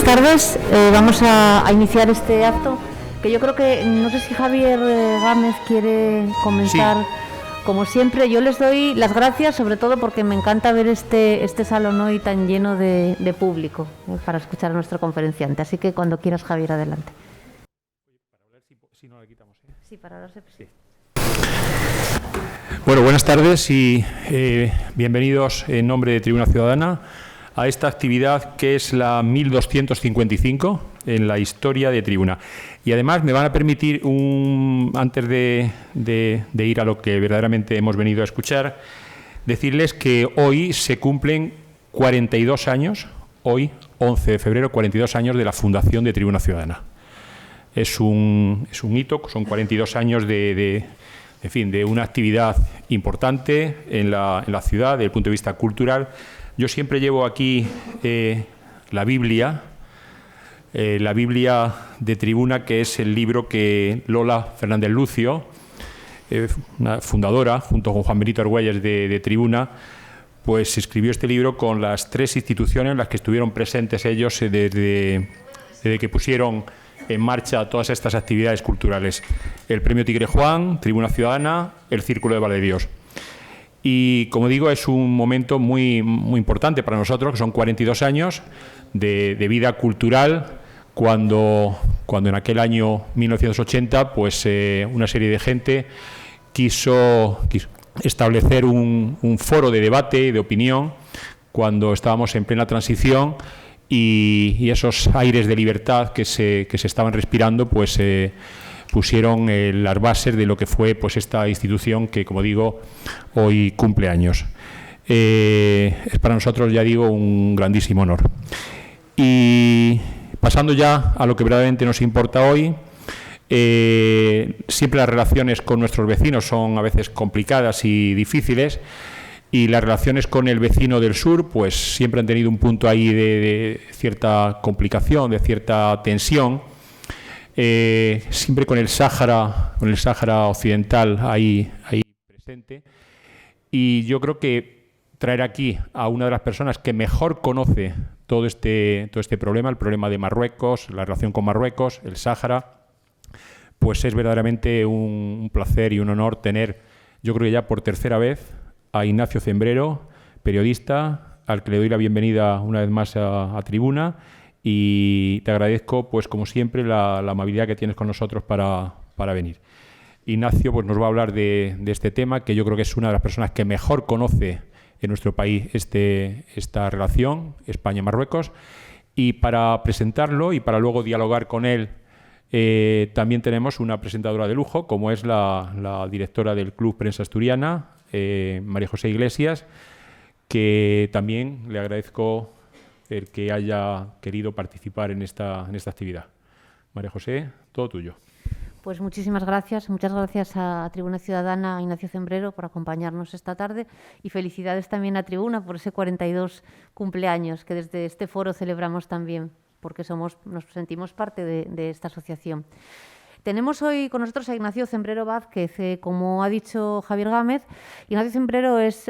tardes. Vamos a iniciar este acto, que yo creo que, no sé si Javier Gámez quiere comenzar. Sí. Como siempre, yo les doy las gracias, sobre todo porque me encanta ver este salón hoy tan lleno de público para escuchar a nuestro conferenciante. Así que cuando quieras, Javier, adelante. Para ver si no le quitamos. Sí, para hablar sí. Bueno, buenas tardes y bienvenidos en nombre de Tribuna Ciudadana a esta actividad que es la 1255 en la historia de Tribuna. Y además me van a permitir, antes de ir a lo que verdaderamente hemos venido a escuchar, decirles que hoy se cumplen 42 años, hoy, 11 de febrero, 42 años de la fundación de Tribuna Ciudadana. Es un hito, son 42 años de una actividad importante en la ciudad, desde el punto de vista cultural. Yo siempre llevo aquí la Biblia de Tribuna, que es el libro que Lola Fernández Lucio, una fundadora, junto con Juan Benito Argüelles de Tribuna, pues escribió este libro con las tres instituciones en las que estuvieron presentes ellos desde que pusieron en marcha todas estas actividades culturales. El Premio Tigre Juan, Tribuna Ciudadana, el Círculo de Valdevíos. Y, como digo, es un momento muy, muy importante para nosotros, que son 42 años de vida cultural, cuando en aquel año 1980, pues una serie de gente quiso establecer un foro de debate y de opinión, cuando estábamos en plena transición, y esos aires de libertad que se estaban respirando, pues pusieron las bases de lo que fue pues esta institución que, como digo, hoy cumple años. Es para nosotros, ya digo, un grandísimo honor. Y pasando ya a lo que verdaderamente nos importa hoy, siempre las relaciones con nuestros vecinos son a veces complicadas y difíciles, y las relaciones con el vecino del sur pues siempre han tenido un punto ahí de cierta complicación, de cierta tensión. Siempre con el Sáhara occidental ahí presente, y yo creo que traer aquí a una de las personas que mejor conoce todo este problema, el problema de Marruecos, la relación con Marruecos, el Sáhara, pues es verdaderamente un placer y un honor tener, yo creo que ya por tercera vez, a Ignacio Zembrero, periodista, al que le doy la bienvenida una vez más a Tribuna. Y te agradezco, pues como siempre, la amabilidad que tienes con nosotros para venir. Ignacio pues nos va a hablar de este tema, que yo creo que es una de las personas que mejor conoce en nuestro país esta relación, España-Marruecos. Y para presentarlo y para luego dialogar con él, también tenemos una presentadora de lujo, como es la directora del Club Prensa Asturiana, María José Iglesias, que también le agradezco el que haya querido participar en esta actividad. María José, todo tuyo. Pues muchísimas gracias. Muchas gracias a Tribuna Ciudadana, a Ignacio Zembrero, por acompañarnos esta tarde, y felicidades también a Tribuna por ese 42 cumpleaños que desde este foro celebramos también, porque nos sentimos parte de esta asociación. Tenemos hoy con nosotros a Ignacio Zembrero Vázquez. Como ha dicho Javier Gámez, Ignacio Zembrero es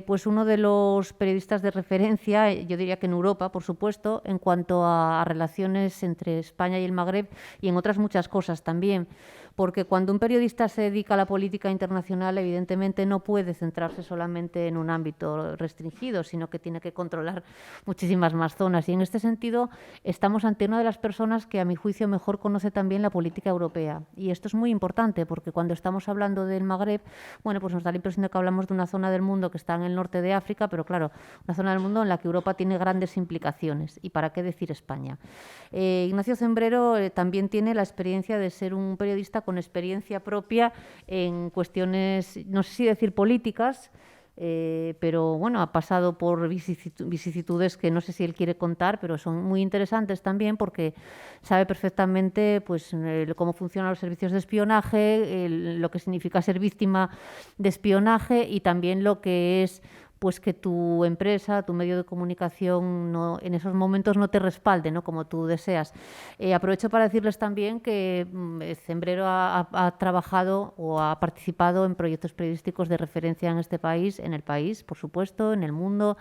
pues uno de los periodistas de referencia, yo diría que en Europa, por supuesto, en cuanto a relaciones entre España y el Magreb, y en otras muchas cosas también. Porque cuando un periodista se dedica a la política internacional, evidentemente no puede centrarse solamente en un ámbito restringido, sino que tiene que controlar muchísimas más zonas. Y en este sentido estamos ante una de las personas que, a mi juicio, mejor conoce también la política europea. Y esto es muy importante, porque cuando estamos hablando del Magreb, bueno, pues nos da la impresión de que hablamos de una zona del mundo que está en el norte de África, pero claro, una zona del mundo en la que Europa tiene grandes implicaciones. ¿Y para qué decir España? Ignacio Zembrero también tiene la experiencia de ser un periodista con experiencia propia en cuestiones, no sé si decir políticas, pero bueno, ha pasado por vicisitudes que no sé si él quiere contar, pero son muy interesantes también, porque sabe perfectamente pues cómo funcionan los servicios de espionaje, lo que significa ser víctima de espionaje, y también lo que es pues que tu empresa, tu medio de comunicación en esos momentos no te respalde, ¿no?, como tú deseas. Aprovecho para decirles también que Cembrero ha trabajado o ha participado en proyectos periodísticos de referencia en este país, en el país, por supuesto, en el mundo,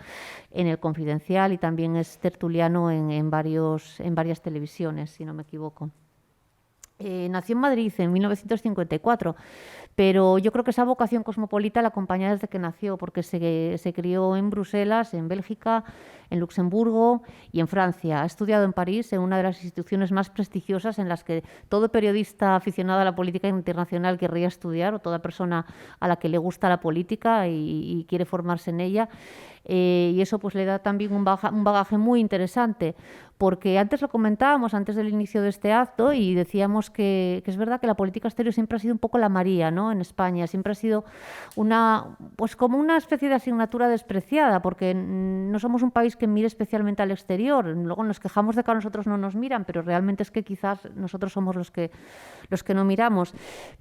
en el Confidencial, y también es tertuliano en varias televisiones, si no me equivoco. Nació en Madrid en 1954, pero yo creo que esa vocación cosmopolita la acompaña desde que nació, porque se crió en Bruselas, en Bélgica, en Luxemburgo y en Francia. Ha estudiado en París, en una de las instituciones más prestigiosas en las que todo periodista aficionado a la política internacional querría estudiar, o toda persona a la que le gusta la política y quiere formarse en ella. Y eso pues le da también un bagaje muy interesante, porque antes lo comentábamos, antes del inicio de este acto, y decíamos que es verdad que la política exterior siempre ha sido un poco la María, ¿no?, en España. Siempre ha sido pues como una especie de asignatura despreciada, porque no somos un país que mire especialmente al exterior. Luego nos quejamos de que a nosotros no nos miran, pero realmente es que quizás nosotros somos los que no miramos.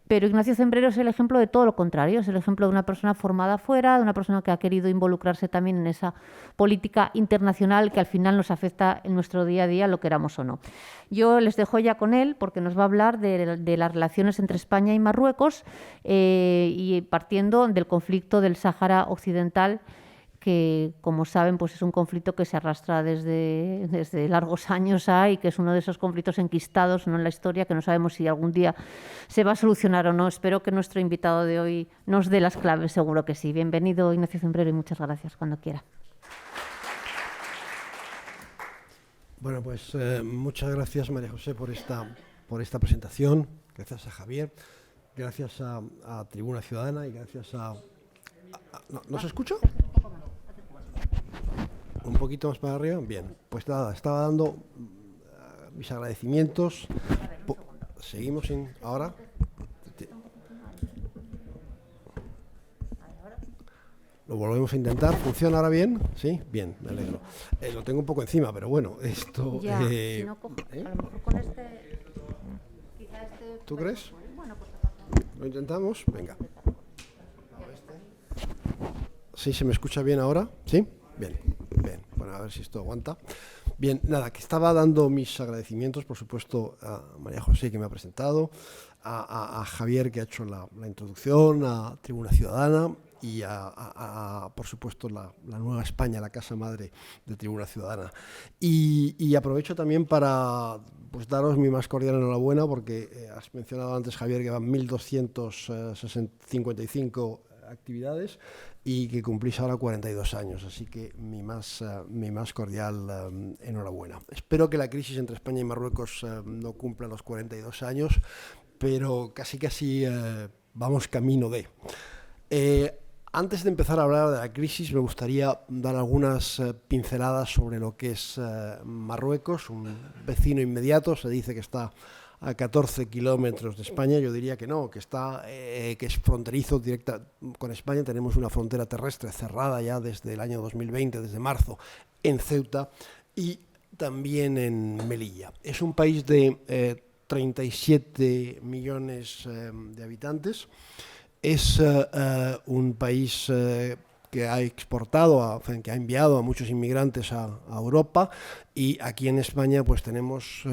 Pero Ignacio Cembrero es el ejemplo de todo lo contrario, es el ejemplo de una persona formada fuera, de una persona que ha querido involucrarse también en esa política internacional que al final nos afecta en nuestro día a día, lo queramos o no. Yo les dejo ya con él porque nos va a hablar de las relaciones entre España y Marruecos, y partiendo del conflicto del Sáhara Occidental, que, como saben, pues es un conflicto que se arrastra desde largos años y que es uno de esos conflictos enquistados, ¿no?, en la historia, que no sabemos si algún día se va a solucionar o no. Espero que nuestro invitado de hoy nos dé las claves, seguro que sí. Bienvenido, Ignacio Cembrero, y muchas gracias, cuando quiera. Bueno, pues muchas gracias, María José, por esta presentación. Gracias a Javier, gracias a Tribuna Ciudadana y gracias a ¿no se escucha? Un poquito más para arriba. Bien, pues nada, estaba dando mis agradecimientos. Seguimos ahora. Lo volvemos a intentar. ¿Funciona ahora bien? ¿Sí? Bien, me alegro. Lo tengo un poco encima, pero bueno, esto... Ya, si no cojo, a lo mejor con quizá ¿Tú crees? Bueno, pues ¿Lo intentamos? Venga. ¿Sí se me escucha bien ahora? ¿Sí? Bien, bien. Bueno, a ver si esto aguanta. Bien, nada, que estaba dando mis agradecimientos, por supuesto, a María José, que me ha presentado, a Javier, que ha hecho la introducción, a Tribuna Ciudadana, y por supuesto, la Nueva España, la casa madre de Tribuna Ciudadana. Y aprovecho también para pues daros mi más cordial enhorabuena, porque has mencionado antes, Javier, que van 1.255 actividades y que cumplís ahora 42 años, así que mi más cordial enhorabuena. Espero que la crisis entre España y Marruecos no cumpla los 42 años, pero casi vamos camino de... Antes de empezar a hablar de la crisis, me gustaría dar algunas pinceladas sobre lo que es Marruecos, un vecino inmediato. Se dice que está a 14 kilómetros de España. Yo diría que no, que es fronterizo directa con España. Tenemos una frontera terrestre cerrada ya desde el año 2020, desde marzo, en Ceuta y también en Melilla. Es un país de 37 millones de habitantes. Es un país que ha exportado, que ha enviado a muchos inmigrantes a Europa, y aquí en España pues tenemos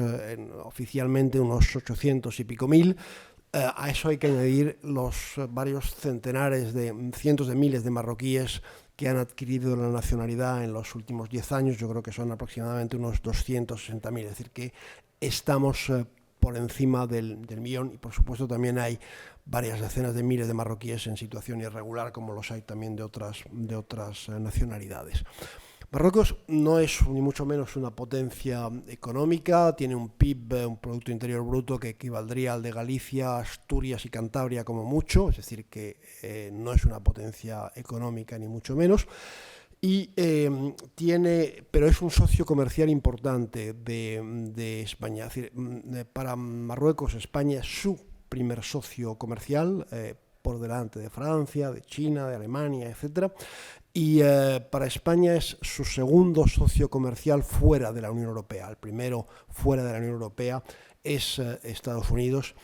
oficialmente unos 800 y pico mil. A eso hay que añadir los varios cientos de miles de marroquíes que han adquirido la nacionalidad en los últimos 10 años. Yo creo que son aproximadamente unos 260.000, es decir, que estamos por encima del millón, y por supuesto también hay varias decenas de miles de marroquíes en situación irregular, como los hay también de otras nacionalidades. Marruecos no es ni mucho menos una potencia económica, tiene un PIB, un Producto Interior Bruto, que equivaldría al de Galicia, Asturias y Cantabria como mucho, es decir, que no es una potencia económica ni mucho menos. Pero es un socio comercial importante de España. Es decir, para Marruecos, España es su primer socio comercial, por delante de Francia, de China, de Alemania, etc. Y para España es su segundo socio comercial fuera de la Unión Europea. El primero fuera de la Unión Europea es Estados Unidos.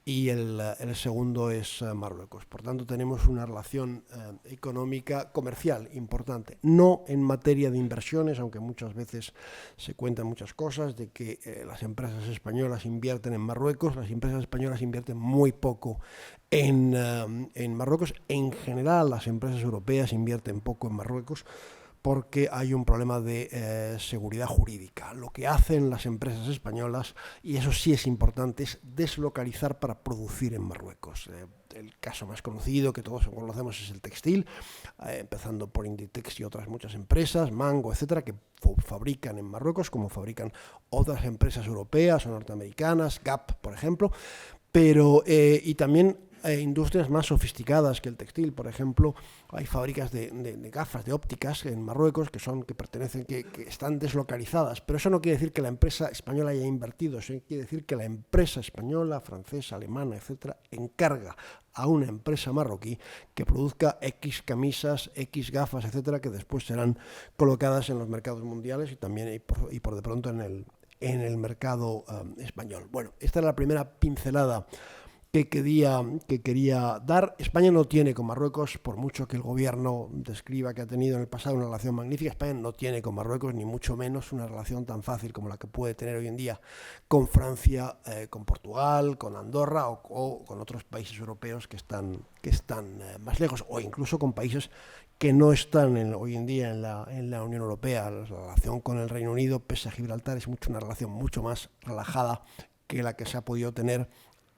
y el segundo es Marruecos. Por tanto, tenemos una relación económica, comercial importante, no en materia de inversiones, aunque muchas veces se cuentan muchas cosas de que las empresas españolas invierten en Marruecos. Las empresas españolas invierten muy poco en Marruecos. En general, las empresas europeas invierten poco en Marruecos, porque hay un problema de seguridad jurídica. Lo que hacen las empresas españolas, y eso sí es importante, es deslocalizar para producir en Marruecos. El caso más conocido que todos conocemos es el textil, empezando por Inditex y otras muchas empresas, Mango, etcétera, que fabrican en Marruecos, como fabrican otras empresas europeas o norteamericanas, Gap, por ejemplo, pero y también industrias más sofisticadas que el textil. Por ejemplo, hay fábricas de gafas, de ópticas en Marruecos que están deslocalizadas, pero eso no quiere decir que la empresa española haya invertido, eso quiere decir que la empresa española, francesa, alemana, etcétera, encarga a una empresa marroquí que produzca X camisas, X gafas, etcétera, que después serán colocadas en los mercados mundiales y también y por de pronto en el mercado español. Bueno, esta era la primera pincelada que quería dar. España no tiene con Marruecos, por mucho que el gobierno describa que ha tenido en el pasado una relación magnífica, España no tiene con Marruecos ni mucho menos una relación tan fácil como la que puede tener hoy en día con Francia, con Portugal, con Andorra o con otros países europeos que están más lejos, o incluso con países que no están hoy en día en la Unión Europea. La relación con el Reino Unido, pese a Gibraltar, es una relación mucho más relajada que la que se ha podido tener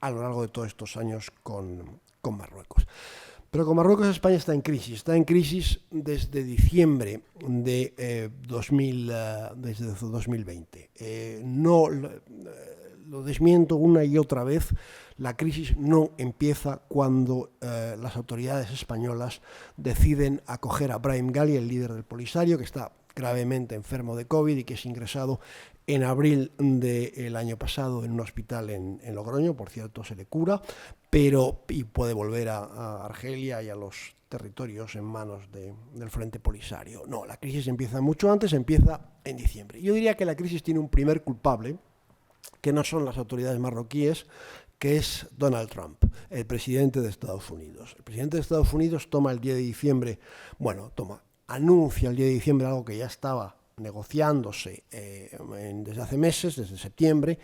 a lo largo de todos estos años con Marruecos. Pero con Marruecos España está en crisis desde diciembre de 2020. Lo desmiento una y otra vez, la crisis no empieza cuando las autoridades españolas deciden acoger a Brahim Ghali, el líder del Polisario, que está gravemente enfermo de COVID y que es ingresado en abril del año pasado en un hospital en Logroño. Por cierto, se le cura, y puede volver a Argelia y a los territorios en manos del Frente Polisario. No, la crisis empieza mucho antes, empieza en diciembre. Yo diría que la crisis tiene un primer culpable, que no son las autoridades marroquíes, que es Donald Trump, el presidente de Estados Unidos. El presidente de Estados Unidos anuncia el 10 de diciembre algo que ya estaba negociándose desde hace meses, desde septiembre,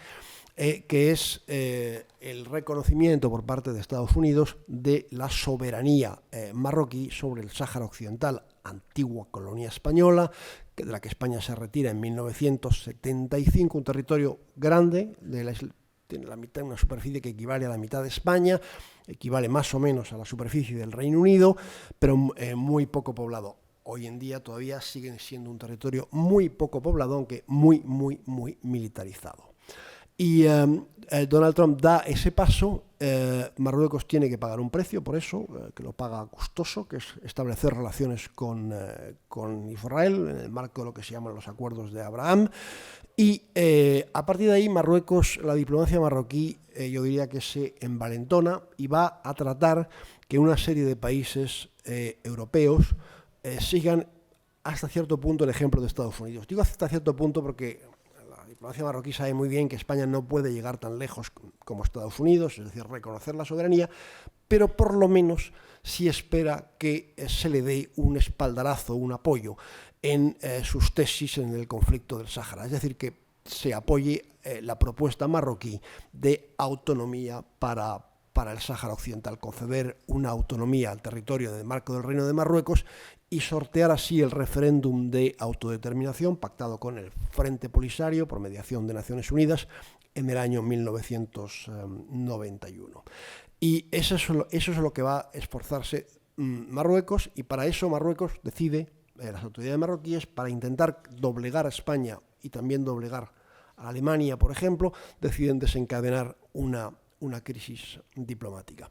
que es el reconocimiento por parte de Estados Unidos de la soberanía marroquí sobre el Sáhara Occidental, antigua colonia española, de la que España se retira en 1975, un territorio grande, tiene la mitad, una superficie que equivale a la mitad de España, equivale más o menos a la superficie del Reino Unido, pero muy poco poblado. Hoy en día todavía siguen siendo un territorio muy poco poblado, aunque muy militarizado. Y Donald Trump da ese paso. Marruecos tiene que pagar un precio por eso, que lo paga gustoso, que es establecer relaciones con Israel en el marco de lo que se llaman los acuerdos de Abraham. Y a partir de ahí Marruecos, la diplomacia marroquí, yo diría que se envalentona y va a tratar que una serie de países europeos sigan hasta cierto punto el ejemplo de Estados Unidos. Digo hasta cierto punto porque la diplomacia marroquí sabe muy bien que España no puede llegar tan lejos como Estados Unidos, es decir, reconocer la soberanía, pero por lo menos sí espera que se le dé un espaldarazo, un apoyo en sus tesis en el conflicto del Sáhara, es decir, que se apoye la propuesta marroquí de autonomía para el Sáhara Occidental, conceder una autonomía al territorio del marco del Reino de Marruecos y sortear así el referéndum de autodeterminación pactado con el Frente Polisario por mediación de Naciones Unidas en el año 1991. Y eso es lo que va a esforzarse Marruecos, y para eso Marruecos decide, las autoridades marroquíes, para intentar doblegar a España y también doblegar a Alemania, por ejemplo, deciden desencadenar una crisis diplomática.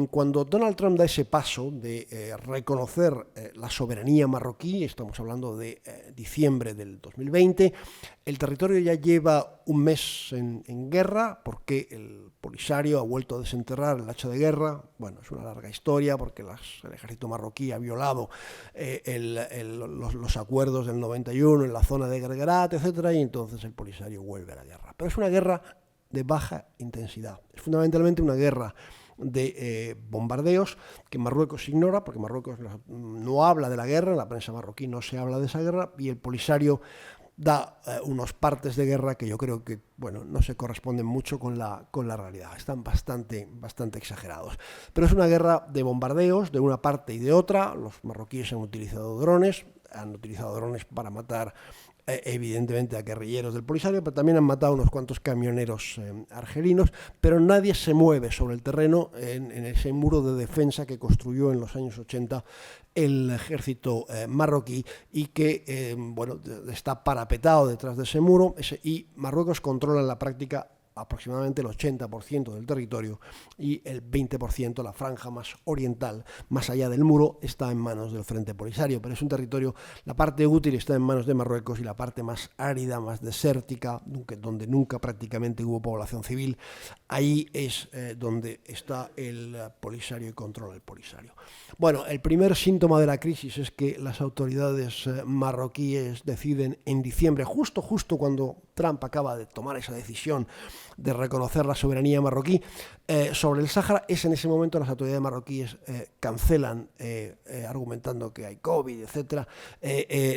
Cuando Donald Trump da ese paso de reconocer la soberanía marroquí, estamos hablando de diciembre del 2020, el territorio ya lleva un mes en guerra, porque el Polisario ha vuelto a desenterrar el hacha de guerra. Bueno, es una larga historia, porque el ejército marroquí ha violado los acuerdos del 91 en la zona de Guerguerat, etcétera, y entonces el Polisario vuelve a la guerra. Pero es una guerra de baja intensidad. Es fundamentalmente una guerra de bombardeos que Marruecos ignora, porque Marruecos no habla de la guerra, en la prensa marroquí no se habla de esa guerra, y el Polisario da unos partes de guerra que yo creo que no se corresponden mucho con la realidad, están bastante exagerados. Pero es una guerra de bombardeos de una parte y de otra. Los marroquíes han utilizado drones para matar evidentemente a guerrilleros del Polisario, pero también han matado unos cuantos camioneros argelinos, pero nadie se mueve sobre el terreno en ese muro de defensa que construyó en los años 80 el ejército marroquí y que está parapetado detrás de ese muro, y Marruecos controla en la práctica aproximadamente el 80% del territorio, y el 20%, la franja más oriental, más allá del muro, está en manos del Frente Polisario. Pero es un territorio, la parte útil está en manos de Marruecos, y la parte más árida, más desértica, donde nunca prácticamente hubo población civil, ahí es donde está el Polisario y controla el Polisario. Bueno, el primer síntoma de la crisis es que las autoridades marroquíes deciden en diciembre, justo cuando Trump acaba de tomar esa decisión de reconocer la soberanía marroquí sobre el Sáhara. Es en ese momento las autoridades marroquíes cancelan, argumentando que hay COVID, etcétera,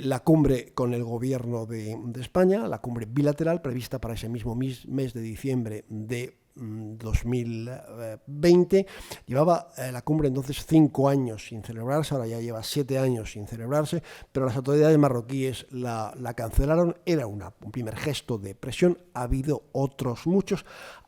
la cumbre con el gobierno de España, la cumbre bilateral prevista para ese mismo mes de diciembre de 2020. Llevaba la cumbre entonces 5 años sin celebrarse, ahora ya lleva 7 años sin celebrarse, pero las autoridades marroquíes la cancelaron. Era un primer gesto de presión, ha habido otros muchos,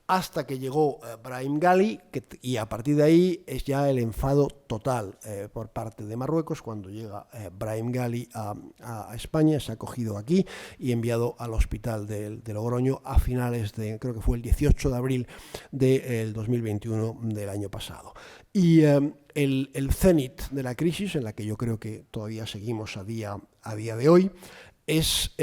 hasta que llegó Brahim Ghali, y a partir de ahí es ya el enfado total por parte de Marruecos. Cuando llega Brahim Ghali a España, se ha acogido aquí y enviado al hospital de Logroño a finales de, creo que fue el 18 de abril del 2021 del año pasado. Y el cenit de la crisis, en la que yo creo que todavía seguimos a día de hoy, es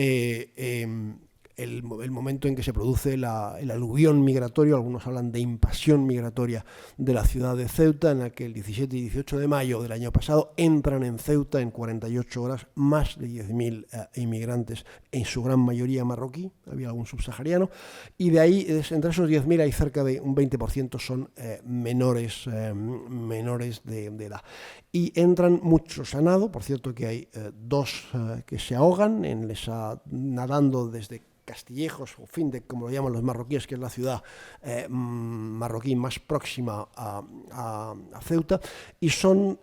el momento en que se produce el aluvión migratorio. Algunos hablan de invasión migratoria de la ciudad de Ceuta, en la que el 17 y 18 de mayo del año pasado entran en Ceuta en 48 horas más de 10.000 inmigrantes, en su gran mayoría marroquí, había algún subsahariano, y de ahí, entre esos 10.000 hay cerca de un 20% son menores de edad. Y entran muchos a nado, por cierto que hay 2 que se ahogan nadando desde Castillejos, o Findec, como lo llaman los marroquíes, que es la ciudad marroquí más próxima a Ceuta, y son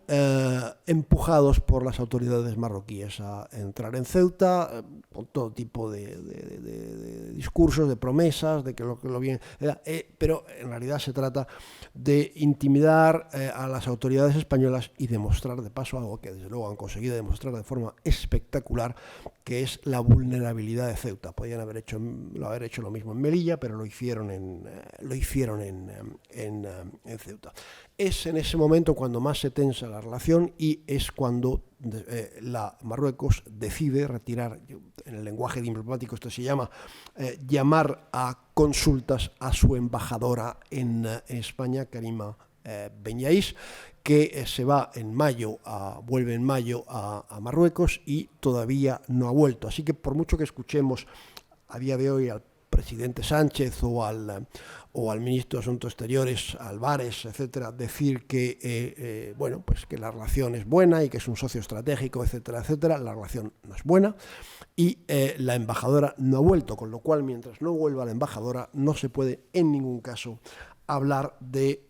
empujados por las autoridades marroquíes a entrar en Ceuta con todo tipo de discursos, de promesas, de que lo bien, pero en realidad se trata de intimidar a las autoridades españolas y demostrar de paso algo que desde luego han conseguido demostrar de forma espectacular, que es la vulnerabilidad de Ceuta. Podían haber hecho lo mismo en Melilla, pero lo hicieron en Ceuta. Es en ese momento cuando más se tensa la relación, y es cuando Marruecos decide retirar, en el lenguaje diplomático esto se llama llamar a consultas a su embajadora en España, Karima Benyais, que se va vuelve en mayo a Marruecos y todavía no ha vuelto. Así que por mucho que escuchemos a día de hoy al presidente Sánchez o al ministro de Asuntos Exteriores, Álvarez, etcétera, decir que que la relación es buena y que es un socio estratégico, etcétera, etcétera, la relación no es buena, y la embajadora no ha vuelto, con lo cual mientras no vuelva la embajadora no se puede en ningún caso hablar de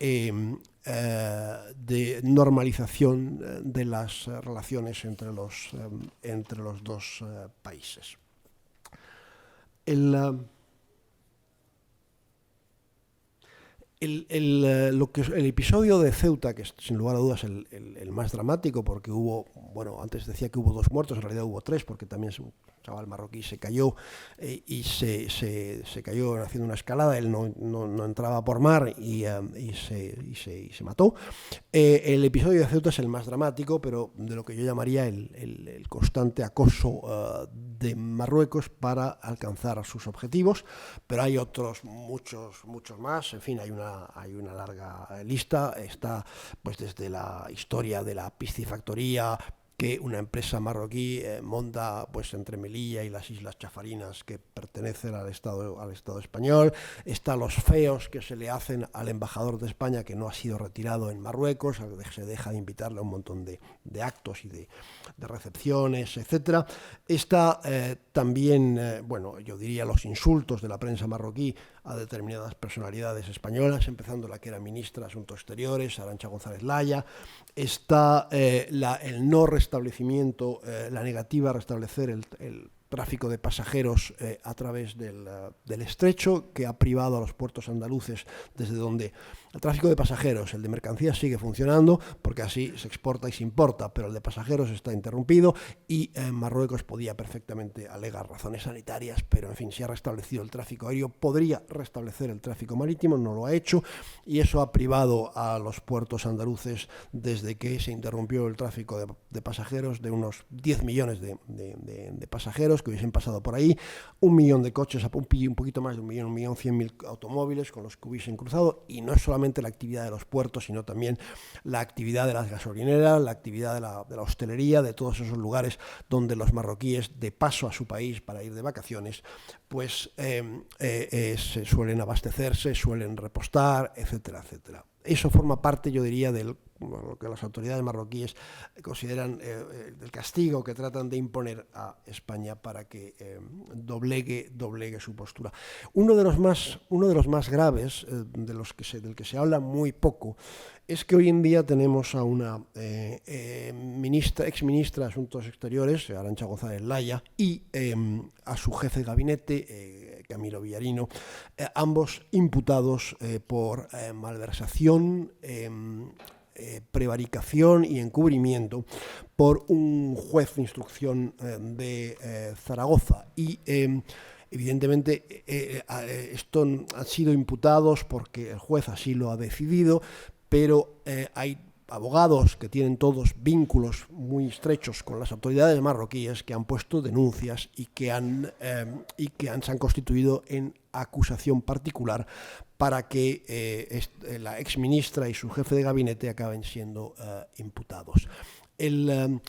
normalización de las relaciones entre los 2 países. El episodio de Ceuta, que es sin lugar a dudas el más dramático, porque antes decía que hubo 2 muertos, en realidad hubo 3, porque también un chaval marroquí se cayó y se cayó haciendo una escalada. Él no entraba por mar y se mató. El episodio de Ceuta es el más dramático, pero de lo que yo llamaría el constante acoso de Marruecos para alcanzar sus objetivos, pero hay otros muchos más. En fin, hay una larga lista. Está pues desde la historia de la piscifactoría, que una empresa marroquí monta pues entre Melilla y las Islas Chafarinas, que pertenecen al Estado español. Está los feos que se le hacen al embajador de España, que no ha sido retirado en Marruecos, se deja de invitarle a un montón de actos y de recepciones, etcétera. Está también, bueno, yo diría los insultos de la prensa marroquí a determinadas personalidades españolas, empezando la que era ministra de Asuntos Exteriores, Arantxa González Laya. Está el no restablecimiento, la negativa a restablecer el tráfico de pasajeros a través del estrecho, que ha privado a los puertos andaluces, desde donde el tráfico de pasajeros, el de mercancías sigue funcionando, porque así se exporta y se importa, pero el de pasajeros está interrumpido, y Marruecos podía perfectamente alegar razones sanitarias, pero en fin, se ha restablecido el tráfico aéreo, podría restablecer el tráfico marítimo, no lo ha hecho, y eso ha privado a los puertos andaluces, desde que se interrumpió el tráfico de pasajeros, de unos 10 millones de pasajeros que hubiesen pasado por ahí, 1 millón de coches, un poquito más de 1.100.000 automóviles con los que hubiesen cruzado, y no es solamente la actividad de los puertos, sino también la actividad de las gasolineras, la actividad de la hostelería, de todos esos lugares donde los marroquíes, de paso a su país para ir de vacaciones, pues se suelen abastecerse, suelen repostar, etcétera, etcétera. Eso forma parte, yo diría, de lo que las autoridades marroquíes consideran del castigo que tratan de imponer a España para que doblegue su postura. Uno de los más graves, del que se habla muy poco, es que hoy en día tenemos a una exministra de Asuntos Exteriores, Arantxa González Laya, y a su jefe de gabinete, Camilo Villarino, ambos imputados por malversación, prevaricación y encubrimiento por un juez de instrucción de Zaragoza. Y evidentemente esto han sido imputados porque el juez así lo ha decidido, pero hay abogados que tienen todos vínculos muy estrechos con las autoridades marroquíes, que han puesto denuncias y que se han constituido en acusación particular para que la exministra y su jefe de gabinete acaben siendo imputados. Ellos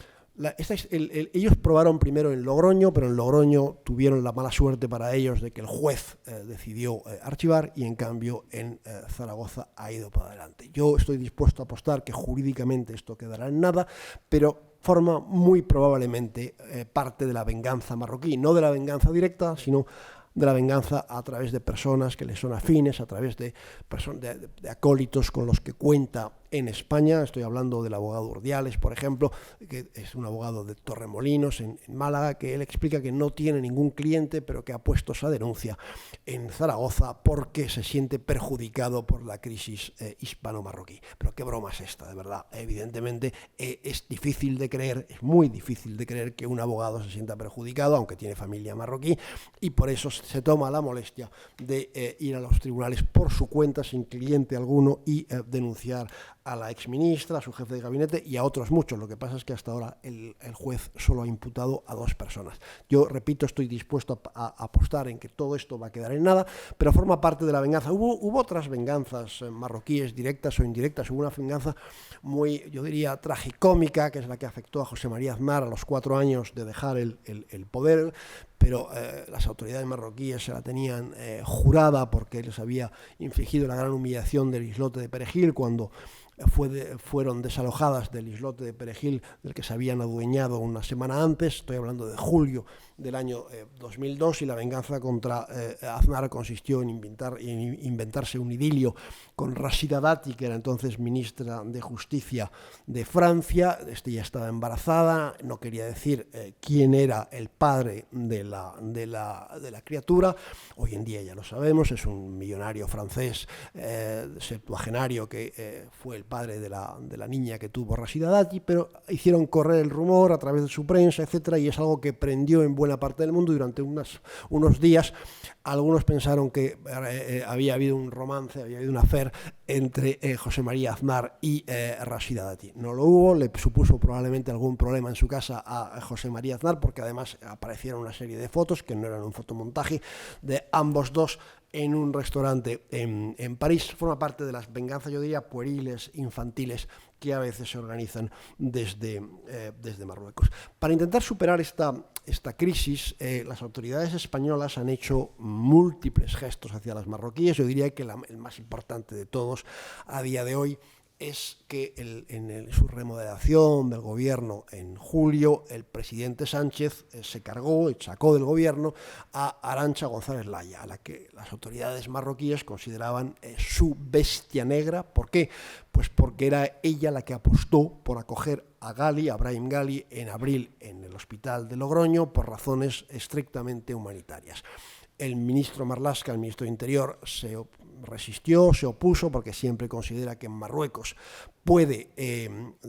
probaron primero en Logroño, pero en Logroño tuvieron la mala suerte para ellos de que el juez decidió archivar, y en cambio en Zaragoza ha ido para adelante. Yo estoy dispuesto a apostar que jurídicamente esto quedará en nada, pero forma muy probablemente parte de la venganza marroquí, no de la venganza directa, sino de la venganza a través de personas que les son afines, a través de acólitos con los que cuenta en España. Estoy hablando del abogado Urdiales, por ejemplo, que es un abogado de Torremolinos, en Málaga, que él explica que no tiene ningún cliente, pero que ha puesto esa denuncia en Zaragoza porque se siente perjudicado por la crisis hispano-marroquí. Pero qué broma es esta, de verdad. Evidentemente es difícil de creer, es muy difícil de creer que un abogado se sienta perjudicado, aunque tiene familia marroquí, y por eso se toma la molestia de ir a los tribunales por su cuenta, sin cliente alguno, y denunciar a la exministra, a su jefe de gabinete y a otros muchos. Lo que pasa es que hasta ahora el juez solo ha imputado a 2 personas. Yo, repito, estoy dispuesto a apostar en que todo esto va a quedar en nada, pero forma parte de la venganza. Hubo otras venganzas marroquíes, directas o indirectas. Hubo una venganza muy, yo diría, tragicómica, que es la que afectó a José María Aznar a los 4 años de dejar el poder, pero las autoridades marroquíes se la tenían jurada, porque les había infligido la gran humillación del islote de Perejil cuando fueron desalojadas del islote de Perejil, del que se habían adueñado una semana antes. Estoy hablando de julio del año 2002, y la venganza contra Aznar consistió en inventarse un idilio con Rashida Dati, que era entonces ministra de Justicia de Francia. Ya estaba embarazada, no quería decir quién era el padre de la criatura. Hoy en día ya lo sabemos, es un millonario francés septuagenario que fue el padre de la niña que tuvo Rashida Dati, pero hicieron correr el rumor a través de su prensa, etcétera, y es algo que prendió en buena parte del mundo. Y durante unos días algunos pensaron que había habido un romance, había habido un affair entre José María Aznar y Rashida Dati. No lo hubo, le supuso probablemente algún problema en su casa a José María Aznar, porque además aparecieron una serie de fotos que no eran un fotomontaje de ambos dos en un restaurante en París. Forma parte de las venganzas, yo diría, pueriles, infantiles, que a veces se organizan desde Marruecos. Para intentar superar esta crisis, las autoridades españolas han hecho múltiples gestos hacia las marroquíes. Yo diría que el más importante de todos a día de hoy es que en su remodelación del gobierno en julio, el presidente Sánchez sacó del gobierno a Arantxa González Laya, a la que las autoridades marroquíes consideraban su bestia negra. ¿Por qué? Pues porque era ella la que apostó por acoger a Brahim Gali, en abril en el hospital de Logroño por razones estrictamente humanitarias. El ministro Marlaska, el ministro de Interior, se resistió, se opuso, porque siempre considera que Marruecos puede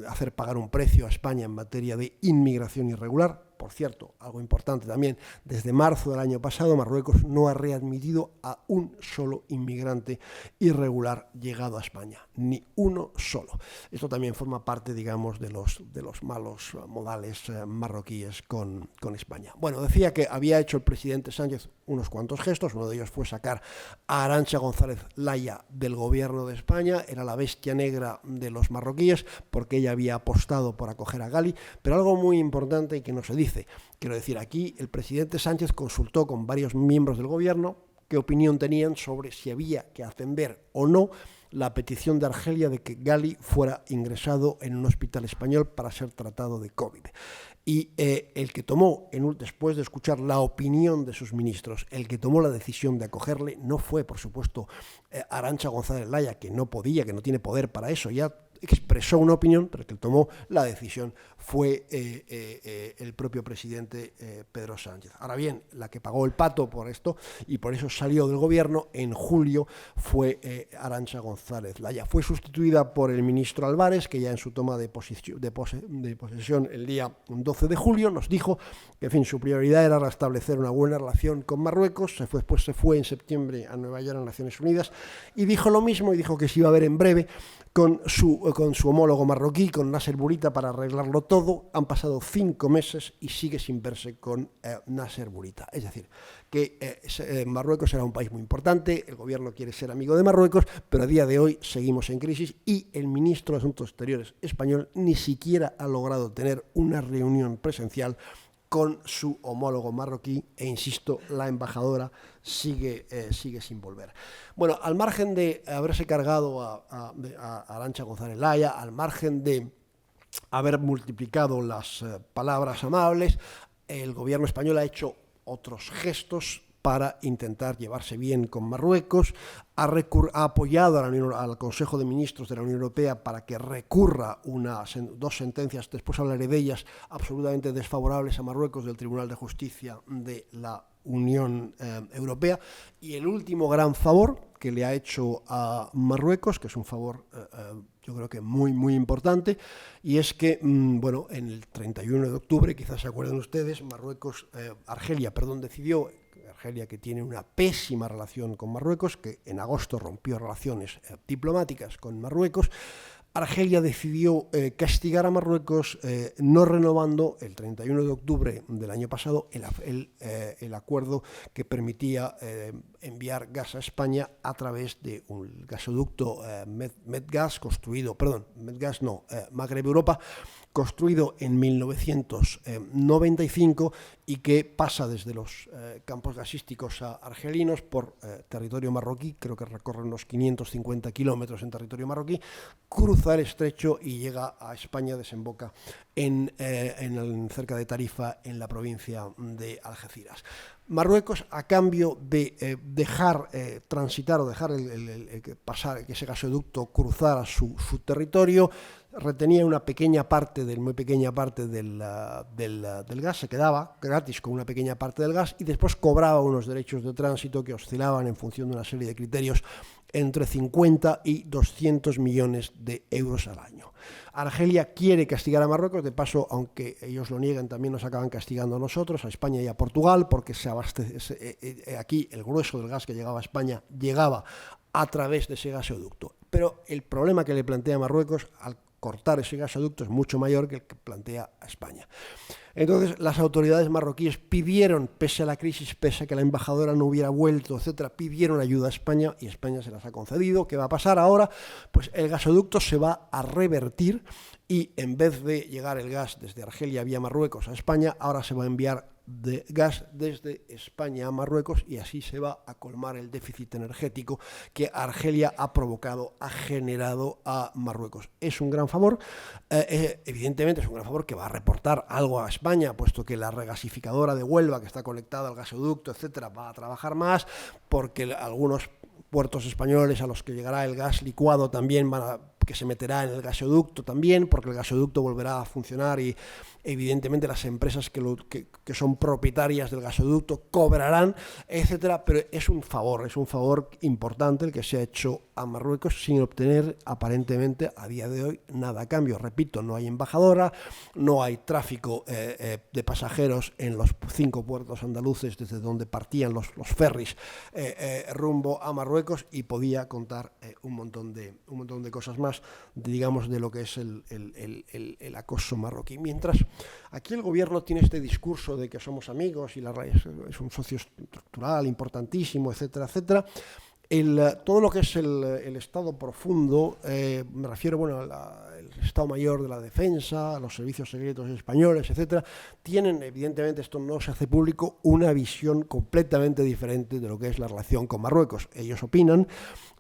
hacer pagar un precio a España en materia de inmigración irregular. Por cierto, algo importante también, desde marzo del año pasado Marruecos no ha readmitido a un solo inmigrante irregular llegado a España, ni uno solo. Esto también forma parte, digamos, de los malos modales marroquíes con España. Bueno, decía que había hecho el presidente Sánchez unos cuantos gestos. Uno de ellos fue sacar a Arantxa González Laya del gobierno de España. Era la bestia negra de los marroquíes porque ella había apostado por acoger a Gali. Pero algo muy importante y que no se dice, quiero decir, aquí el presidente Sánchez consultó con varios miembros del gobierno qué opinión tenían sobre si había que atender o no la petición de Argelia de que Gali fuera ingresado en un hospital español para ser tratado de COVID. Y el que tomó, después de escuchar la opinión de sus ministros, el que tomó la decisión de acogerle no fue, por supuesto, Arantxa González Laya, que no podía, que no tiene poder para eso, ya expresó una opinión, pero el que tomó la decisión fue el propio presidente Pedro Sánchez. Ahora bien, la que pagó el pato por esto y por eso salió del gobierno en julio fue Arantxa González Laya. Fue sustituida por el ministro Álvarez, que ya en su toma de posesión el día 12 de julio nos dijo que, en fin, su prioridad era restablecer una buena relación con Marruecos. Después se fue en septiembre a Nueva York, a Naciones Unidas, y dijo lo mismo, y dijo que se iba a ver en breve con su homólogo marroquí, con Nasser Bourita, para arreglarlo todo. Han pasado 5 meses y sigue sin verse con Nasser Bourita. Es decir, que Marruecos era un país muy importante, el gobierno quiere ser amigo de Marruecos, pero a día de hoy seguimos en crisis y el ministro de Asuntos Exteriores español ni siquiera ha logrado tener una reunión presencial con su homólogo marroquí, e insisto, la embajadora sigue sin volver. Bueno, al margen de haberse cargado a Arantxa González Laya, al margen de haber multiplicado las palabras amables, el gobierno español ha hecho otros gestos para intentar llevarse bien con Marruecos. Ha apoyado al Consejo de Ministros de la Unión Europea para que recurra dos sentencias, después hablaré de ellas, absolutamente desfavorables a Marruecos, del Tribunal de Justicia de la Unión Europea. Y el último gran favor que le ha hecho a Marruecos, que es un favor yo creo que muy, muy importante, y es que, bueno, en el 31 de octubre, quizás se acuerden ustedes, Argelia decidió, Argelia, que tiene una pésima relación con Marruecos, que en agosto rompió relaciones diplomáticas con Marruecos. Argelia decidió castigar a Marruecos no renovando el 31 de octubre del año pasado el acuerdo que permitía enviar gas a España a través de un gasoducto Magreb Europa, construido en 1995 y que pasa desde los campos gasísticos argelinos por territorio marroquí. Creo que recorre unos 550 kilómetros en territorio marroquí, cruza el estrecho y llega a España, desemboca cerca de Tarifa, en la provincia de Algeciras. Marruecos, a cambio de dejar transitar o dejar pasar, que ese gasoducto cruzara su territorio, retenía una pequeña parte muy pequeña parte del gas, se quedaba gratis con una pequeña parte del gas y después cobraba unos derechos de tránsito que oscilaban en función de una serie de criterios entre 50 y 200 millones de euros al año. Argelia quiere castigar a Marruecos, de paso, aunque ellos lo niegan, también nos acaban castigando a nosotros, a España y a Portugal, porque aquí el grueso del gas que llegaba a España llegaba a través de ese gasoducto. Pero el problema que le plantea Marruecos al cortar ese gasoducto es mucho mayor que el que plantea a España. Entonces las autoridades marroquíes pidieron, pese a la crisis, pese a que la embajadora no hubiera vuelto, etcétera, pidieron ayuda a España y España se las ha concedido. ¿Qué va a pasar ahora? Pues el gasoducto se va a revertir y en vez de llegar el gas desde Argelia vía Marruecos a España, ahora se va a enviar de gas desde España a Marruecos y así se va a colmar el déficit energético que Argelia ha provocado, ha generado a Marruecos. Es un gran favor, evidentemente es un gran favor que va a reportar algo a España, puesto que la regasificadora de Huelva, que está conectada al gasoducto, etcétera, va a trabajar más, porque algunos puertos españoles a los que llegará el gas licuado también que se meterá en el gasoducto también, porque el gasoducto volverá a funcionar y evidentemente las empresas que son propietarias del gasoducto cobrarán, etcétera, pero es un favor importante el que se ha hecho a Marruecos sin obtener aparentemente a día de hoy nada a cambio. Repito, no hay embajadora, no hay tráfico de pasajeros en los 5 puertos andaluces desde donde partían los ferries rumbo a Marruecos, y podía contar un montón de cosas más, digamos, de lo que es el acoso marroquí. Mientras aquí el gobierno tiene este discurso de que somos amigos y es un socio estructural importantísimo, etcétera, etcétera, todo lo que es el Estado profundo, me refiero al Estado Mayor de la Defensa, a los servicios secretos españoles, etcétera, tienen, evidentemente, esto no se hace público, una visión completamente diferente de lo que es la relación con Marruecos. Ellos opinan,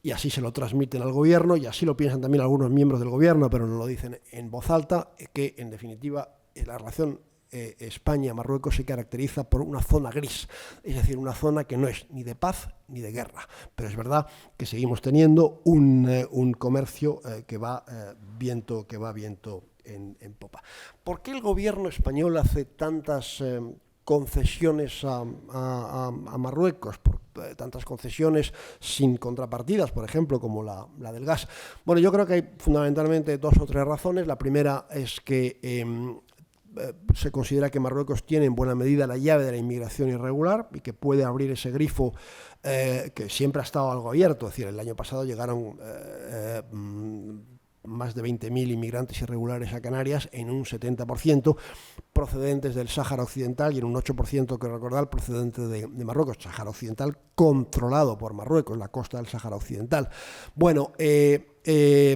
y así se lo transmiten al gobierno, y así lo piensan también algunos miembros del gobierno, pero no lo dicen en voz alta, que en definitiva la relación España-Marruecos se caracteriza por una zona gris, es decir, una zona que no es ni de paz ni de guerra, pero es verdad que seguimos teniendo un comercio que va viento en popa. ¿Por qué el gobierno español hace tantas concesiones a Marruecos? Tantas concesiones sin contrapartidas, por ejemplo, como la del gas. Bueno, yo creo que hay fundamentalmente 2 o 3 razones. La primera es que se considera que Marruecos tiene en buena medida la llave de la inmigración irregular y que puede abrir ese grifo que siempre ha estado algo abierto. Es decir, el año pasado llegaron más de 20.000 inmigrantes irregulares a Canarias, en un 70% procedentes del Sáhara Occidental y en un 8%, que recordar, procedentes de Marruecos. Sáhara Occidental controlado por Marruecos, la costa del Sáhara Occidental. Bueno,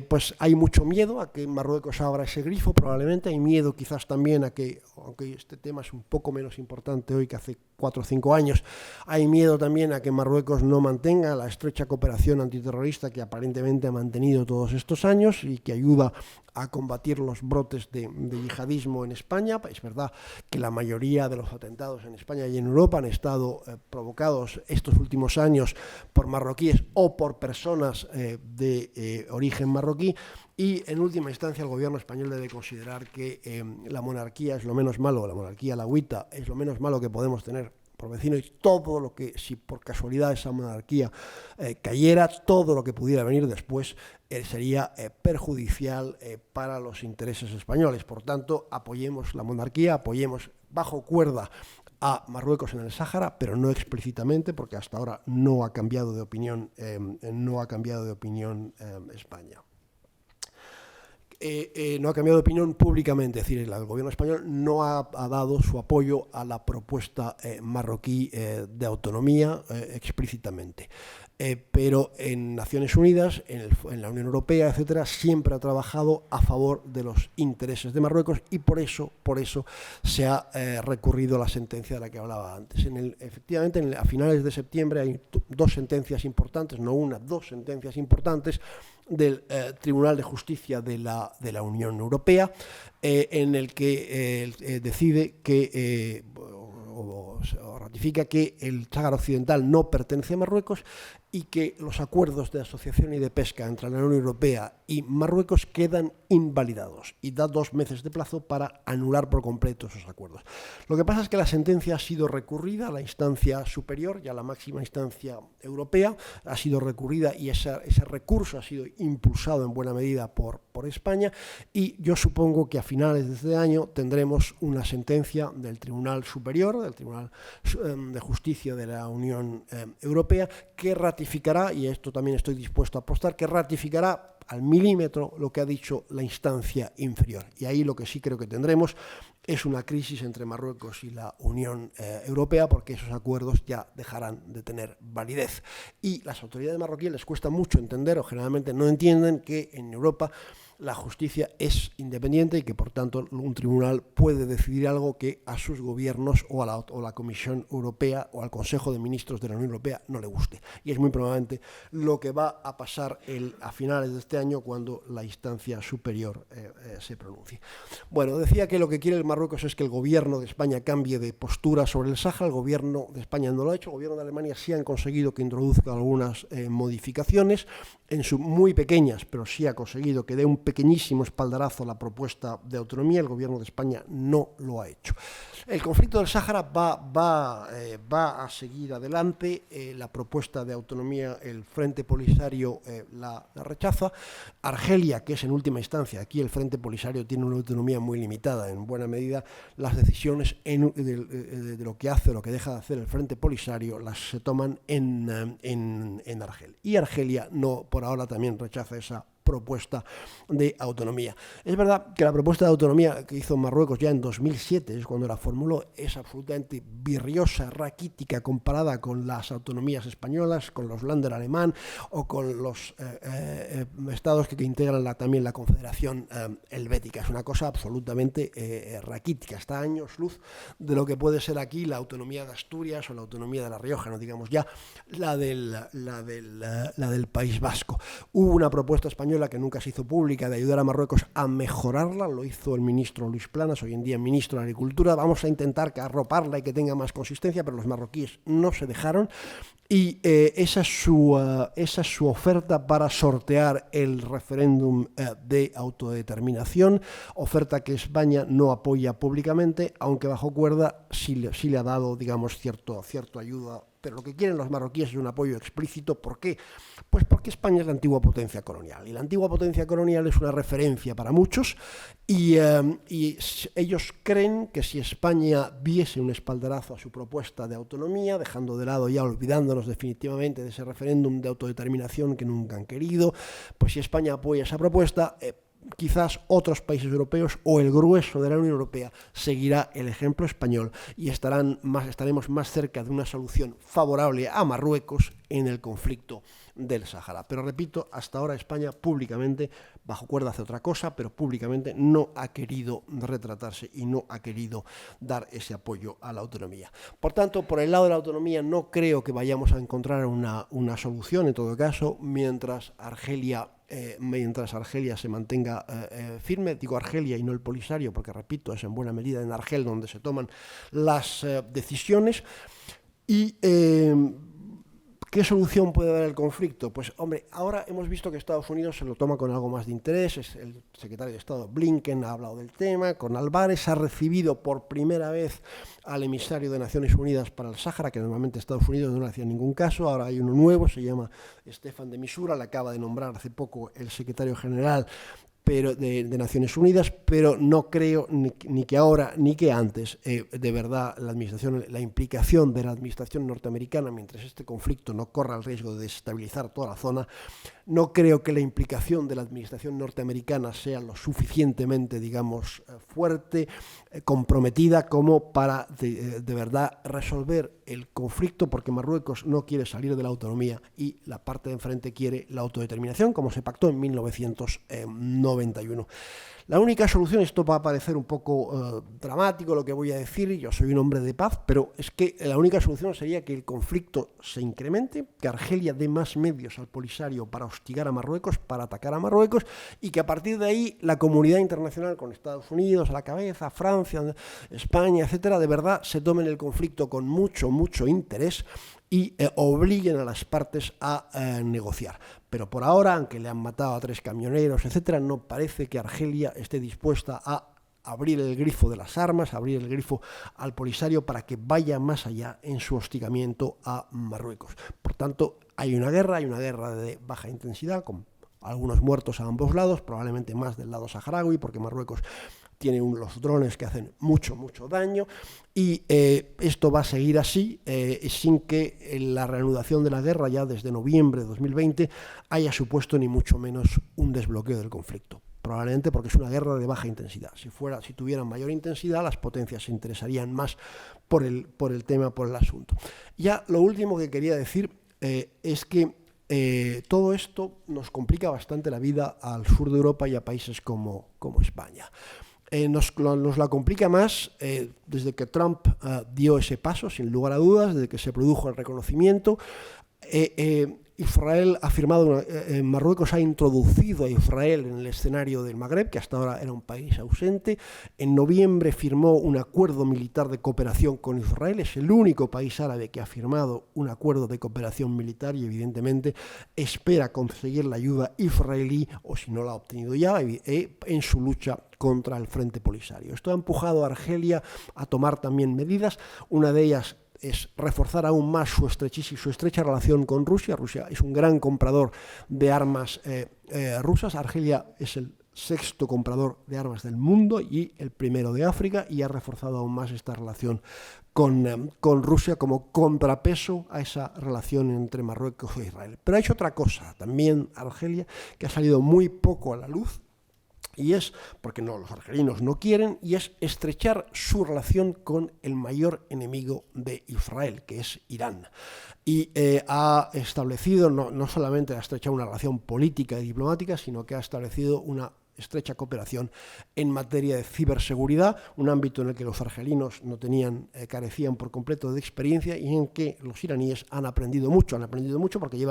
pues hay mucho miedo a que Marruecos abra ese grifo, probablemente. Hay miedo quizás también a que, aunque este tema es un poco menos importante hoy que hace 4 o 5 años, hay miedo también a que Marruecos no mantenga la estrecha cooperación antiterrorista que aparentemente ha mantenido todos estos años y que ayuda a combatir los brotes de yihadismo en España. Es verdad que la mayoría de los atentados en España y en Europa han estado provocados estos últimos años por marroquíes o por personas de origen marroquí, y en última instancia el gobierno español debe considerar que la monarquía es lo menos malo, la monarquía alauita es lo menos malo que podemos tener por vecino, y todo lo que, si por casualidad esa monarquía cayera, todo lo que pudiera venir después sería perjudicial para los intereses españoles. Por tanto, apoyemos la monarquía, apoyemos bajo cuerda a Marruecos en el Sáhara, pero no explícitamente, porque hasta ahora no ha cambiado de opinión, España. No ha cambiado de opinión públicamente, es decir, el gobierno español no ha dado su apoyo a la propuesta marroquí de autonomía explícitamente. Pero en Naciones Unidas, en la Unión Europea, etcétera, siempre ha trabajado a favor de los intereses de Marruecos, y por eso se ha recurrido a la sentencia de la que hablaba antes. Efectivamente, a finales de septiembre hay 2 sentencias importantes, no una, 2 sentencias importantes del Tribunal de Justicia de la Unión Europea, en el que decide que o ratifica que el Sáhara Occidental no pertenece a Marruecos y que los acuerdos de asociación y de pesca entre la Unión Europea y Marruecos quedan invalidados, y da 2 meses de plazo para anular por completo esos acuerdos. Lo que pasa es que la sentencia ha sido recurrida a la instancia superior y a la máxima instancia europea, ha sido recurrida, y ese recurso ha sido impulsado en buena medida por España, y yo supongo que a finales de este año tendremos una sentencia del Tribunal Superior, del Tribunal de Justicia de la Unión Europea, que ratificará, y esto también estoy dispuesto a apostar, que ratificará al milímetro lo que ha dicho la instancia inferior. Y ahí lo que sí creo que tendremos es una crisis entre Marruecos y la Unión Europea, porque esos acuerdos ya dejarán de tener validez. Y las autoridades marroquíes les cuesta mucho entender, o generalmente no entienden, que en Europa la justicia es independiente y que, por tanto, un tribunal puede decidir algo que a sus gobiernos o a la Comisión Europea o al Consejo de Ministros de la Unión Europea no le guste. Y es muy probablemente lo que va a pasar a finales de este año, cuando la instancia superior se pronuncie. Bueno, decía que lo que quiere el Marruecos es que el gobierno de España cambie de postura sobre el Sáhara. El gobierno de España no lo ha hecho. El gobierno de Alemania sí han conseguido que introduzca algunas modificaciones, muy pequeñas, pero sí ha conseguido que dé un pequeñísimo espaldarazo a la propuesta de autonomía. El gobierno de España no lo ha hecho. El conflicto del Sáhara va a seguir adelante. La propuesta de autonomía, el Frente Polisario la rechaza. Argelia, que es en última instancia, aquí el Frente Polisario tiene una autonomía muy limitada. En buena medida, las decisiones de lo que hace o lo que deja de hacer el Frente Polisario se toman en Argel. Y Argelia por ahora también rechaza esa propuesta de autonomía. Es verdad que la propuesta de autonomía que hizo Marruecos ya en 2007, es cuando la formuló, es absolutamente virriosa, raquítica, comparada con las autonomías españolas, con los Länder alemán o con los estados que integran también la Confederación Helvética. Es una cosa absolutamente raquítica. Está a años luz de lo que puede ser aquí la autonomía de Asturias o la autonomía de La Rioja, no digamos ya la del País Vasco. Hubo una propuesta española que nunca se hizo pública de ayudar a Marruecos a mejorarla, lo hizo el ministro Luis Planas, hoy en día ministro de Agricultura. Vamos a intentar arroparla y que tenga más consistencia, pero los marroquíes no se dejaron. Y esa es su oferta para sortear el referéndum de autodeterminación, oferta que España no apoya públicamente, aunque bajo cuerda sí le ha dado, digamos, cierta ayuda. Pero lo que quieren los marroquíes es un apoyo explícito. ¿Por qué? Pues porque España es la antigua potencia colonial. Y la antigua potencia colonial es una referencia para muchos. Y ellos creen que si España diese un espaldarazo a su propuesta de autonomía, dejando de lado ya, olvidándonos definitivamente de ese referéndum de autodeterminación que nunca han querido, pues si España apoya esa propuesta, quizás otros países europeos o el grueso de la Unión Europea seguirá el ejemplo español y estaremos más cerca de una solución favorable a Marruecos en el conflicto del Sáhara. Pero repito, hasta ahora España públicamente, bajo cuerda hace otra cosa, pero públicamente no ha querido retratarse y no ha querido dar ese apoyo a la autonomía. Por tanto, por el lado de la autonomía no creo que vayamos a encontrar una solución, en todo caso, mientras Argelia se mantenga firme. Digo Argelia y no el Polisario, porque repito, es en buena medida en Argel donde se toman las decisiones. Y ¿qué solución puede dar el conflicto? Pues, hombre, ahora hemos visto que Estados Unidos se lo toma con algo más de interés. El secretario de Estado Blinken ha hablado del tema, con Álvarez ha recibido por primera vez al emisario de Naciones Unidas para el Sáhara, que normalmente Estados Unidos no le hacía ningún caso. Ahora hay uno nuevo, se llama Stefan de Mistura, le acaba de nombrar hace poco el secretario general de Naciones Unidas, pero no creo ni que ahora ni que antes, de verdad, la implicación de la administración norteamericana, mientras este conflicto no corra el riesgo de desestabilizar toda la zona, no creo que la implicación de la administración norteamericana sea lo suficientemente, digamos, fuerte, comprometida como para de verdad resolver el conflicto, porque Marruecos no quiere salir de la autonomía y la parte de enfrente quiere la autodeterminación, como se pactó en 1991. La única solución, esto va a parecer un poco dramático lo que voy a decir, yo soy un hombre de paz, pero es que la única solución sería que el conflicto se incremente, que Argelia dé más medios al Polisario para hostigar a Marruecos, para atacar a Marruecos, y que a partir de ahí la comunidad internacional, con Estados Unidos a la cabeza, Francia, España, etcétera, de verdad se tomen el conflicto con mucho interés y obliguen a las partes a negociar. Pero por ahora, aunque le han matado a 3 camioneros, etcétera, no parece que Argelia esté dispuesta a abrir el grifo de las armas, abrir el grifo al Polisario para que vaya más allá en su hostigamiento a Marruecos. Por tanto, hay una guerra de baja intensidad, con algunos muertos a ambos lados, probablemente más del lado saharaui, porque Marruecos tiene los drones que hacen mucho daño, y esto va a seguir así sin que la reanudación de la guerra ya desde noviembre de 2020 haya supuesto ni mucho menos un desbloqueo del conflicto. probablemente porque es una guerra de baja intensidad. Si tuvieran mayor intensidad, las potencias se interesarían más por el tema, por el asunto. Ya lo último que quería decir es que todo esto nos complica bastante la vida al sur de Europa y a países como España. Nos la complica más desde que Trump dio ese paso, sin lugar a dudas, desde que se produjo el reconocimiento. Israel ha firmado, Marruecos ha introducido a Israel en el escenario del Magreb, que hasta ahora era un país ausente. En noviembre firmó un acuerdo militar de cooperación con Israel. Es el único país árabe que ha firmado un acuerdo de cooperación militar y evidentemente espera conseguir la ayuda israelí, o si no la ha obtenido ya, en su lucha contra el Frente Polisario. Esto ha empujado a Argelia a tomar también medidas. Una de ellas es reforzar aún más su estrecha relación con Rusia. Rusia es un gran comprador de armas rusas. Argelia es el sexto comprador de armas del mundo y el primero de África, y ha reforzado aún más esta relación con Rusia como contrapeso a esa relación entre Marruecos e Israel. Pero ha hecho otra cosa también Argelia, que ha salido muy poco a la luz, y es, porque los argelinos no quieren, y es estrechar su relación con el mayor enemigo de Israel, que es Irán. Y ha establecido, no solamente ha estrechado una relación política y diplomática, sino que ha establecido una estrecha cooperación en materia de ciberseguridad, un ámbito en el que los argelinos carecían por completo de experiencia, y en que los iraníes han aprendido mucho porque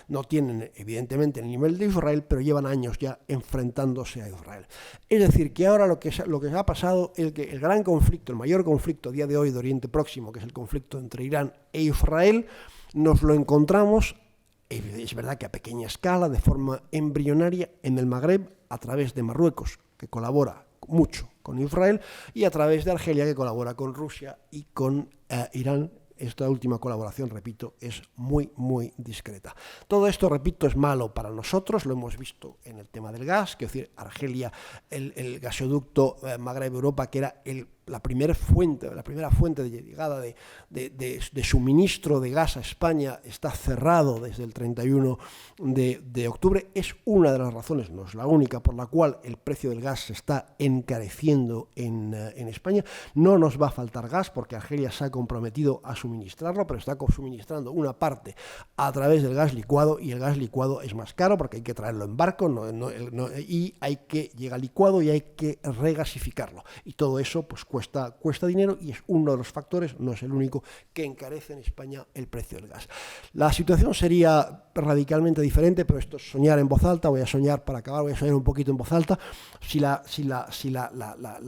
no tienen evidentemente el nivel de Israel, pero llevan años ya enfrentándose a Israel. Es decir, que ahora lo que ha pasado es que el gran conflicto, el mayor conflicto a día de hoy de Oriente Próximo, que es el conflicto entre Irán e Israel, nos lo encontramos, es verdad que a pequeña escala, de forma embrionaria, en el Magreb, a través de Marruecos, que colabora mucho con Israel, y a través de Argelia, que colabora con Rusia y con Irán. Esta última colaboración, repito, es muy, muy discreta. Todo esto, repito, es malo para nosotros. Lo hemos visto en el tema del gas, que es decir, Argelia, el gasoducto Magreb-Europa, que era la primera fuente de llegada de suministro de gas a España, está cerrado desde el 31 de octubre. Es una de las razones, no es la única, por la cual el precio del gas se está encareciendo en España. No nos va a faltar gas porque Argelia se ha comprometido a suministrarlo, pero está suministrando una parte a través del gas licuado, y el gas licuado es más caro porque hay que traerlo en barco y llega licuado y hay que regasificarlo. Y todo eso pues cuesta dinero, y es uno de los factores, no es el único, que encarece en España el precio del gas. La situación sería radicalmente diferente, pero esto es soñar en voz alta. Voy a soñar un poquito en voz alta. Si la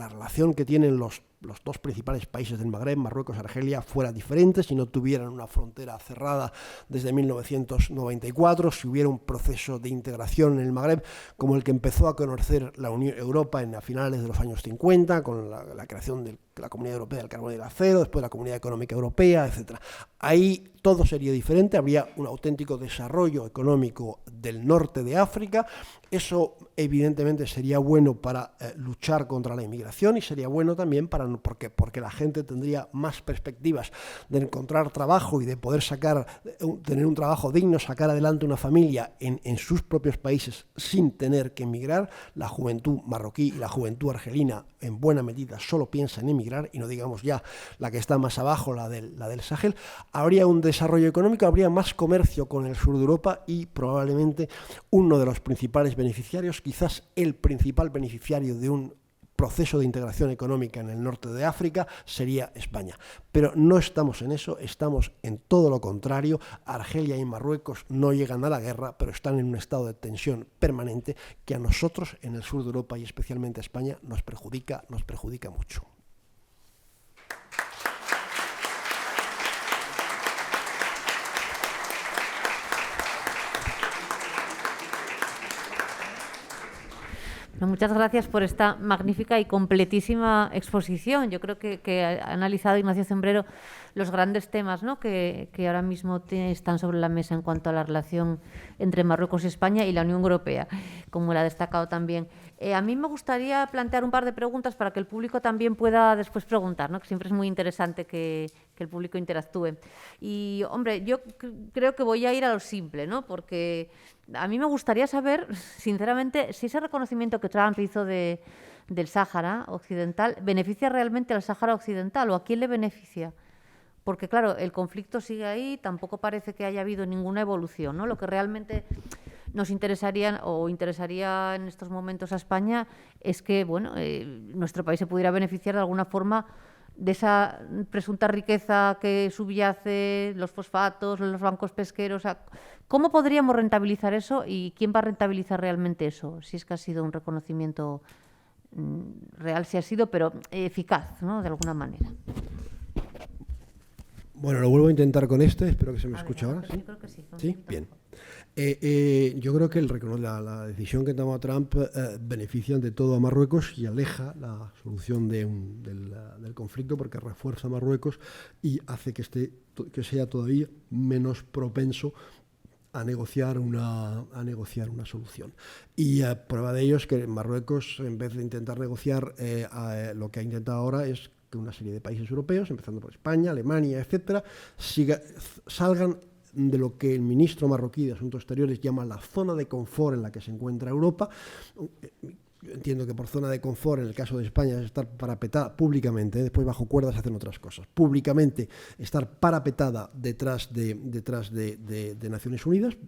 relación que tienen los dos principales países del Magreb, Marruecos y Argelia, fuera diferente, si no tuvieran una frontera cerrada desde 1994, si hubiera un proceso de integración en el Magreb como el que empezó a conocer la Unión Europa a finales de los años 50, con la creación de la Comunidad Europea del Carbón y del Acero, después la Comunidad Económica Europea, etc. Ahí todo sería diferente, habría un auténtico desarrollo económico del norte de África. Eso evidentemente sería bueno para luchar contra la inmigración, y sería bueno también porque la gente tendría más perspectivas de encontrar trabajo y de poder tener un trabajo digno, sacar adelante una familia en sus propios países sin tener que emigrar. La juventud marroquí y la juventud argelina en buena medida solo piensa en emigrar, y no digamos ya la que está más abajo, la del Sahel. Habría un desarrollo económico, habría más comercio con el sur de Europa, y probablemente uno de los principales beneficiarios, quizás el principal beneficiario de un proceso de integración económica en el norte de África, sería España. Pero no estamos en eso, estamos en todo lo contrario. Argelia y Marruecos no llegan a la guerra, pero están en un estado de tensión permanente que a nosotros en el sur de Europa, y especialmente a España, nos perjudica mucho. Muchas gracias por esta magnífica y completísima exposición. Yo creo que ha analizado Ignacio Cembrero los grandes temas, ¿no?, que ahora mismo están sobre la mesa en cuanto a la relación entre Marruecos y España y la Unión Europea, como lo ha destacado también. A mí me gustaría plantear un par de preguntas para que el público también pueda después preguntar, ¿no?, que siempre es muy interesante que el público interactúe. Y, hombre, yo creo que voy a ir a lo simple, ¿no?, porque a mí me gustaría saber, sinceramente, si ese reconocimiento que Trump hizo del Sáhara Occidental beneficia realmente al Sáhara Occidental o a quién le beneficia. Porque, claro, el conflicto sigue ahí, tampoco parece que haya habido ninguna evolución, ¿no? Lo que realmente nos interesaría en estos momentos a España es que, bueno, nuestro país se pudiera beneficiar de alguna forma de esa presunta riqueza que subyace, los fosfatos, los bancos pesqueros. ¿Cómo podríamos rentabilizar eso y quién va a rentabilizar realmente eso? Si es que ha sido un reconocimiento real, si ha sido, pero eficaz, ¿no? De alguna manera. Bueno, lo vuelvo a intentar con espero que se me escuche ahora. ¿Sí? Creo que sí. ¿Sí? Bien. Yo creo que la decisión que toma Trump beneficia ante todo a Marruecos y aleja la solución del conflicto porque refuerza a Marruecos y hace que sea todavía menos propenso a negociar una solución. Y prueba de ello es que Marruecos, en vez de intentar negociar, lo que ha intentado ahora es que una serie de países europeos, empezando por España, Alemania, etcétera, salgan de lo que el ministro marroquí de Asuntos Exteriores llama la zona de confort en la que se encuentra Europa. Yo entiendo que por zona de confort, en el caso de España, es estar parapetada públicamente, después bajo cuerdas hacen otras cosas. Públicamente estar parapetada detrás de Naciones Unidas,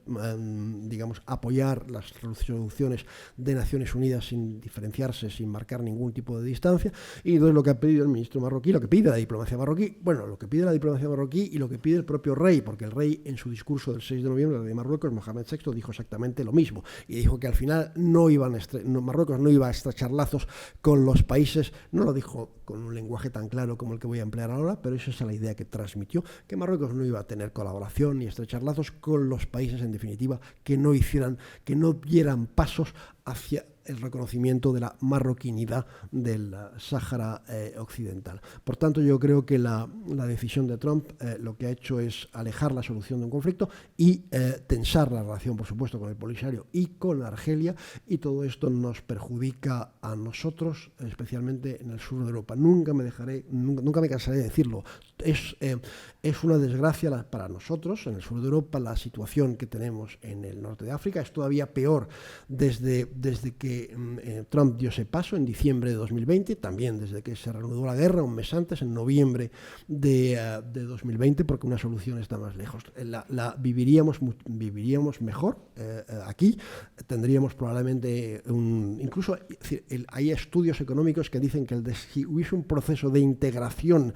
digamos, apoyar las resoluciones de Naciones Unidas sin diferenciarse, sin marcar ningún tipo de distancia. Y entonces lo que ha pedido el ministro marroquí, lo que pide la diplomacia marroquí, lo que pide la diplomacia marroquí y lo que pide el propio rey, porque el rey en su discurso del 6 de noviembre de Marruecos, Mohamed VI, dijo exactamente lo mismo y dijo que al final Marruecos no iba a estrechar lazos con los países, no lo dijo con un lenguaje tan claro como el que voy a emplear ahora, pero esa es la idea que transmitió, que Marruecos no iba a tener colaboración ni estrechar lazos con los países, en definitiva, que no dieran pasos hacia el reconocimiento de la marroquinidad del Sáhara Occidental. Por tanto, yo creo que la decisión de Trump lo que ha hecho es alejar la solución de un conflicto y tensar la relación, por supuesto, con el Polisario y con Argelia, y todo esto nos perjudica a nosotros, especialmente en el sur de Europa. Nunca me cansaré de decirlo. Es una desgracia para nosotros, en el sur de Europa. La situación que tenemos en el norte de África es todavía peor desde que Trump dio ese paso en diciembre de 2020, también desde que se reanudó la guerra un mes antes, en noviembre de 2020, porque una solución está más lejos. Viviríamos mejor aquí, tendríamos probablemente incluso hay estudios económicos que dicen que si hubiese un proceso de integración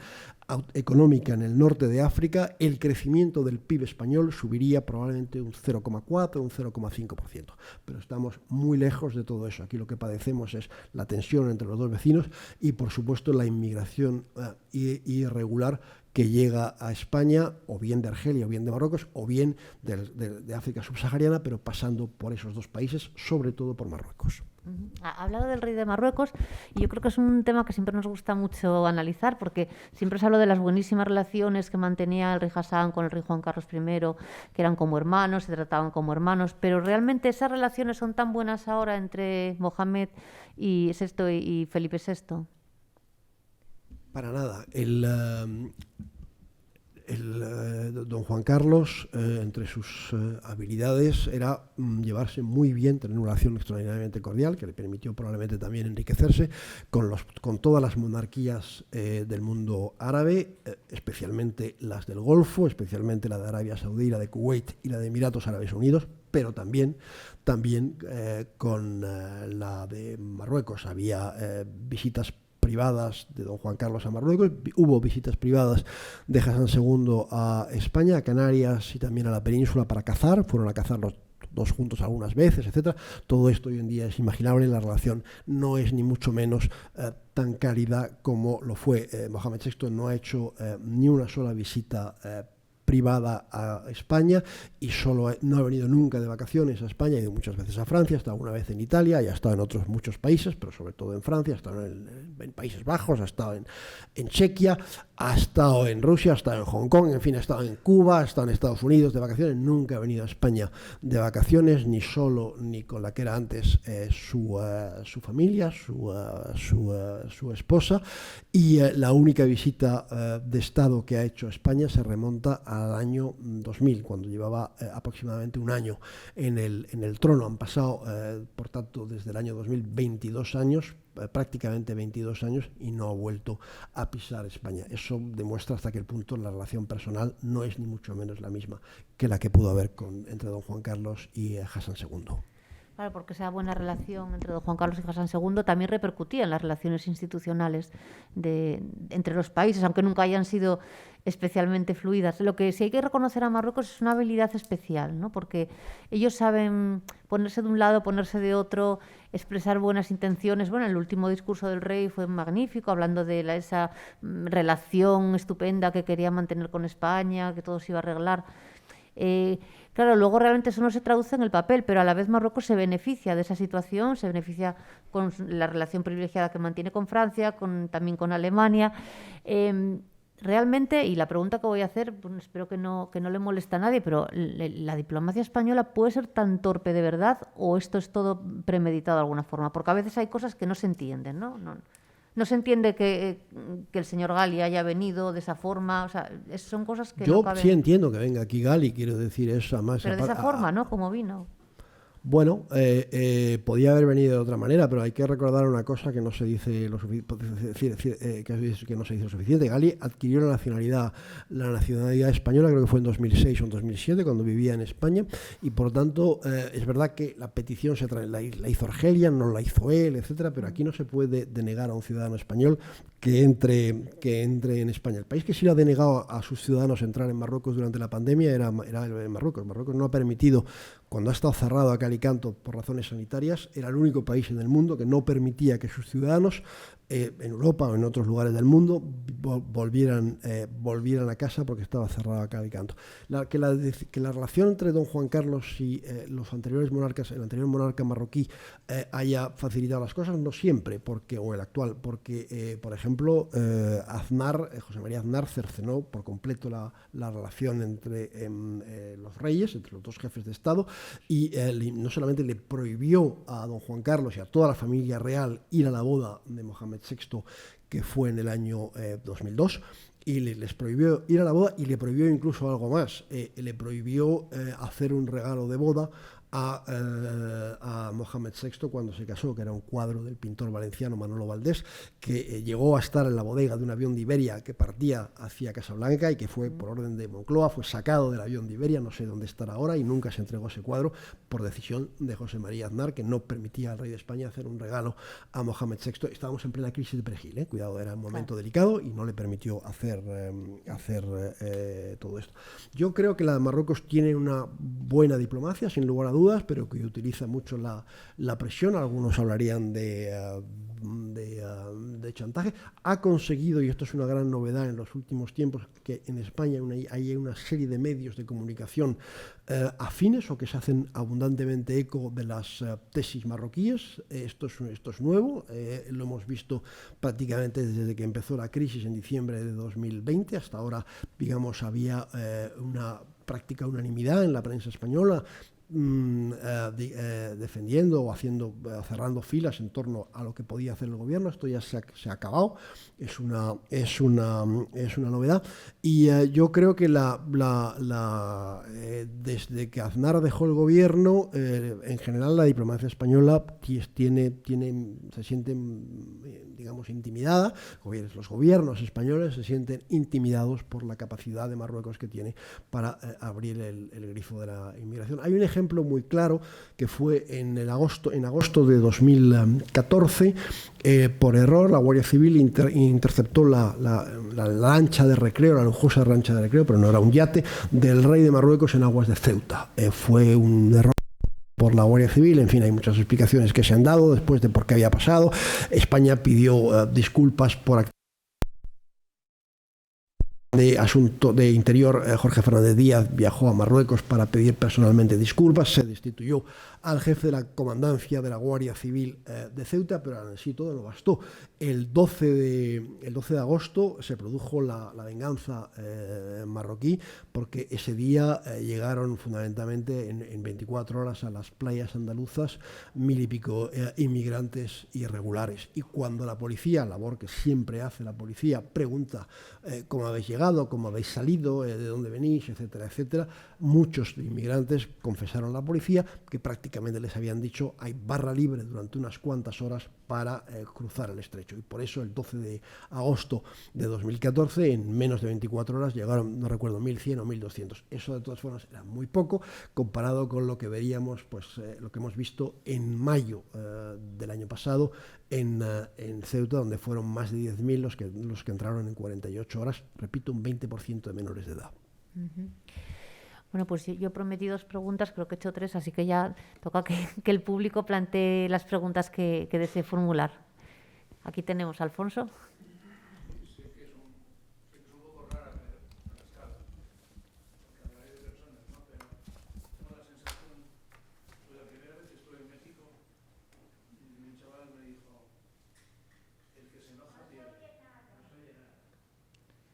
económica en el norte de África, el crecimiento del PIB español subiría probablemente un 0,4 o un 0,5%. Pero estamos muy lejos de todo eso. Aquí lo que padecemos es la tensión entre los dos vecinos y, por supuesto, la inmigración irregular que llega a España, o bien de Argelia, o bien de Marruecos, o bien de África subsahariana, pero pasando por esos dos países, sobre todo por Marruecos. Ha hablado del rey de Marruecos y yo creo que es un tema que siempre nos gusta mucho analizar, porque siempre se habló de las buenísimas relaciones que mantenía el rey Hassan con el rey Juan Carlos I, que eran como hermanos, se trataban como hermanos, pero realmente esas relaciones son tan buenas ahora entre Mohamed VI y Felipe VI. Para nada. Don Juan Carlos, entre sus habilidades, era llevarse muy bien, tener una relación extraordinariamente cordial, que le permitió probablemente también enriquecerse con todas las monarquías del mundo árabe, especialmente las del Golfo, especialmente la de Arabia Saudí, la de Kuwait y la de Emiratos Árabes Unidos, pero también con la de Marruecos. Había visitas privadas de don Juan Carlos a Marruecos, hubo visitas privadas de Hassan II a España, a Canarias y también a la península para cazar, fueron a cazar los dos juntos algunas veces, etcétera. Todo esto hoy en día es inimaginable, la relación no es ni mucho menos tan cálida como lo fue. Mohamed VI no ha hecho ni una sola visita privada a España y no ha venido nunca de vacaciones a España, ha ido muchas veces a Francia, ha estado una vez en Italia y ha estado en otros muchos países, pero sobre todo en Francia, ha estado en Países Bajos, ha estado en Chequia, ha estado en Rusia, ha estado en Hong Kong, en fin, ha estado en Cuba, ha estado en Estados Unidos de vacaciones, nunca ha venido a España de vacaciones, ni solo ni con la que era antes su familia, su esposa, y la única visita de Estado que ha hecho a España se remonta a al año 2000, cuando llevaba aproximadamente un año en el trono. Han pasado, por tanto, desde el año 2000, 22 años, prácticamente 22 años, y no ha vuelto a pisar España. Eso demuestra hasta qué punto la relación personal no es ni mucho menos la misma que la que pudo haber entre don Juan Carlos y Hassan II. Claro, porque esa buena relación entre don Juan Carlos y Hassan II también repercutía en las relaciones institucionales entre los países, aunque nunca hayan sido especialmente fluidas. Lo que sí hay que reconocer a Marruecos es una habilidad especial, ¿no? Porque ellos saben ponerse de un lado, ponerse de otro, expresar buenas intenciones. Bueno, el último discurso del rey fue magnífico, hablando de esa relación estupenda que quería mantener con España, que todo se iba a arreglar. Claro, luego realmente eso no se traduce en el papel, pero a la vez Marruecos se beneficia de esa situación, se beneficia con la relación privilegiada que mantiene con Francia, también con Alemania. Realmente, y la pregunta que voy a hacer, pues espero que no le moleste a nadie, pero ¿la diplomacia española puede ser tan torpe de verdad o esto es todo premeditado de alguna forma? Porque a veces hay cosas que no se entienden, ¿no? No se entiende que el señor Gali haya venido de esa forma, o sea, son cosas que yo no caben. Sí entiendo que venga aquí Gali, quiero decir eso. Además, pero de esa forma, ¿no? Como vino. Bueno, podía haber venido de otra manera, pero hay que recordar una cosa que no se dice lo suficiente. Gali adquirió la nacionalidad española, creo que fue en 2006 o en 2007, cuando vivía en España, y por tanto es verdad que la petición la hizo Argelia, no la hizo él, etcétera, pero aquí no se puede denegar a un ciudadano español que entre en España. El país que sí le ha denegado a sus ciudadanos entrar en Marruecos durante la pandemia era Marruecos. Marruecos no ha permitido, cuando ha estado cerrado a cal y canto por razones sanitarias, era el único país en el mundo que no permitía que sus ciudadanos en Europa o en otros lugares del mundo volvieran a casa porque estaba cerrado a cal y canto. Que la relación entre don Juan Carlos y los anteriores monarcas, el anterior monarca marroquí, haya facilitado las cosas, no siempre, o el actual, porque, por ejemplo, José María Aznar cercenó por completo la relación entre los reyes, entre los dos jefes de Estado, y no solamente le prohibió a don Juan Carlos y a toda la familia real ir a la boda de Mohamed VI, que fue en el año 2002, y les prohibió ir a la boda, y le prohibió incluso algo más, le prohibió hacer un regalo de boda a Mohamed VI cuando se casó, que era un cuadro del pintor valenciano Manolo Valdés, que llegó a estar en la bodega de un avión de Iberia que partía hacia Casablanca y que fue, por orden de Moncloa, fue sacado del avión de Iberia, no sé dónde estará ahora, y nunca se entregó ese cuadro por decisión de José María Aznar, que no permitía al rey de España hacer un regalo a Mohamed VI. Estábamos en plena crisis de Perejil, cuidado, era un momento delicado y no le permitió hacer todo esto. Yo creo que la de Marruecos tiene una buena diplomacia, sin lugar a dudas, pero que utiliza mucho la presión. Algunos hablarían de chantaje. Ha conseguido, y esto es una gran novedad en los últimos tiempos, que en España hay una serie de medios de comunicación afines o que se hacen abundantemente eco de las tesis marroquíes. Esto es nuevo, lo hemos visto prácticamente desde que empezó la crisis en diciembre de 2020. Hasta ahora, digamos, había una práctica unanimidad en la prensa española defendiendo o cerrando filas en torno a lo que podía hacer el gobierno. Esto ya se ha acabado, es una novedad, y yo creo que desde que Aznar dejó el gobierno, en general la diplomacia española se siente, digamos, intimidada. Los gobiernos españoles se sienten intimidados por la capacidad de Marruecos que tiene para abrir el grifo de la inmigración. Hay un ejemplo muy claro que fue en agosto de 2014. Por error, la Guardia Civil interceptó la lancha de recreo, la lujosa lancha de recreo, pero no era un yate, del rey de Marruecos en aguas de Ceuta. Fue un error por la Guardia Civil. En fin, hay muchas explicaciones que se han dado después de por qué había pasado. España pidió disculpas por de Asunto de Interior. Jorge Fernández Díaz viajó a Marruecos para pedir personalmente disculpas. Se destituyó al jefe de la comandancia de la Guardia Civil de Ceuta, pero aún así todo no bastó. El 12 de agosto se produjo la venganza marroquí, porque ese día llegaron fundamentalmente en 24 horas a las playas andaluzas 1000 y pico inmigrantes irregulares. Y cuando la policía, labor que siempre hace la policía, pregunta cómo habéis llegado, cómo habéis salido, de dónde venís, etcétera, etcétera, muchos inmigrantes confesaron a la policía que prácticamente les habían dicho hay barra libre durante unas cuantas horas para cruzar el estrecho. Y por eso el 12 de agosto de 2014, en menos de 24 horas, llegaron, no recuerdo, 1.100 o 1.200. Eso de todas formas era muy poco comparado con lo que veríamos, pues lo que hemos visto en mayo del año pasado en Ceuta, donde fueron más de 10.000 los que entraron en 48 horas, repito, un 20% de menores de edad. Uh-huh. Bueno, pues yo prometí 2 preguntas, creo que he hecho 3, así que ya toca que el público plantee las preguntas que desee formular. Aquí tenemos a Alfonso. Sé que es un poco rara la escala, porque hablaré de personas, ¿no? Pero tengo la sensación, pues la primera vez que estuve en México, un chaval me dijo, el que se enoja pierde.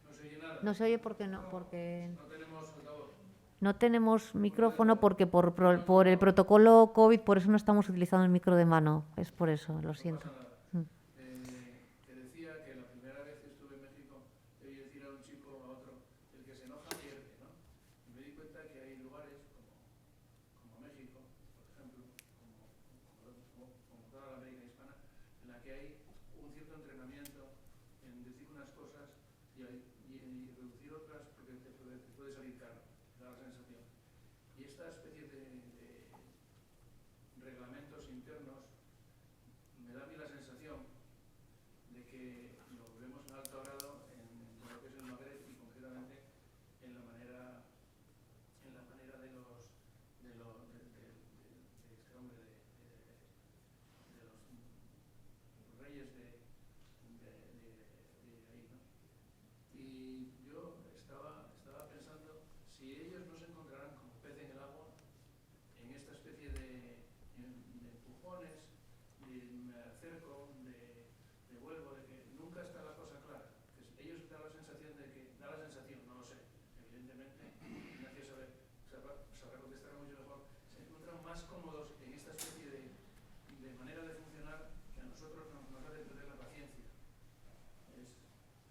No se oye nada. No se oye porque no, porque... No tenemos altavoz. No tenemos micrófono porque por el protocolo COVID, por eso no estamos utilizando el micro de mano. Es por eso, lo siento. Que decía que la primera vez que estuve en México, te oí decir a un chico, a otro, el que se enoja pierde, ¿no? Y me di cuenta que hay lugares como México, por ejemplo, como toda la América hispana, en la que hay un cierto entrenamiento en decir unas cosas y reducir otras porque te puede salir caro. Da la sensación. Y esta especie de reglamentos internos me da a mí la sensación de que lo vemos en alto grado en lo que es el Magreb y concretamente en la manera de los reyes de ahí, ¿no? Y yo estaba pensando si ellos no se encontrarán como pez en el agua en esta especie de empujones, de me acerco, de vuelvo, de que nunca está la cosa clara. Que ellos dan la sensación no lo sé, evidentemente, Ignacio sabrá contestar mucho mejor, se encuentran más cómodos en esta especie de manera de funcionar que a nosotros nos hace perder la paciencia. Es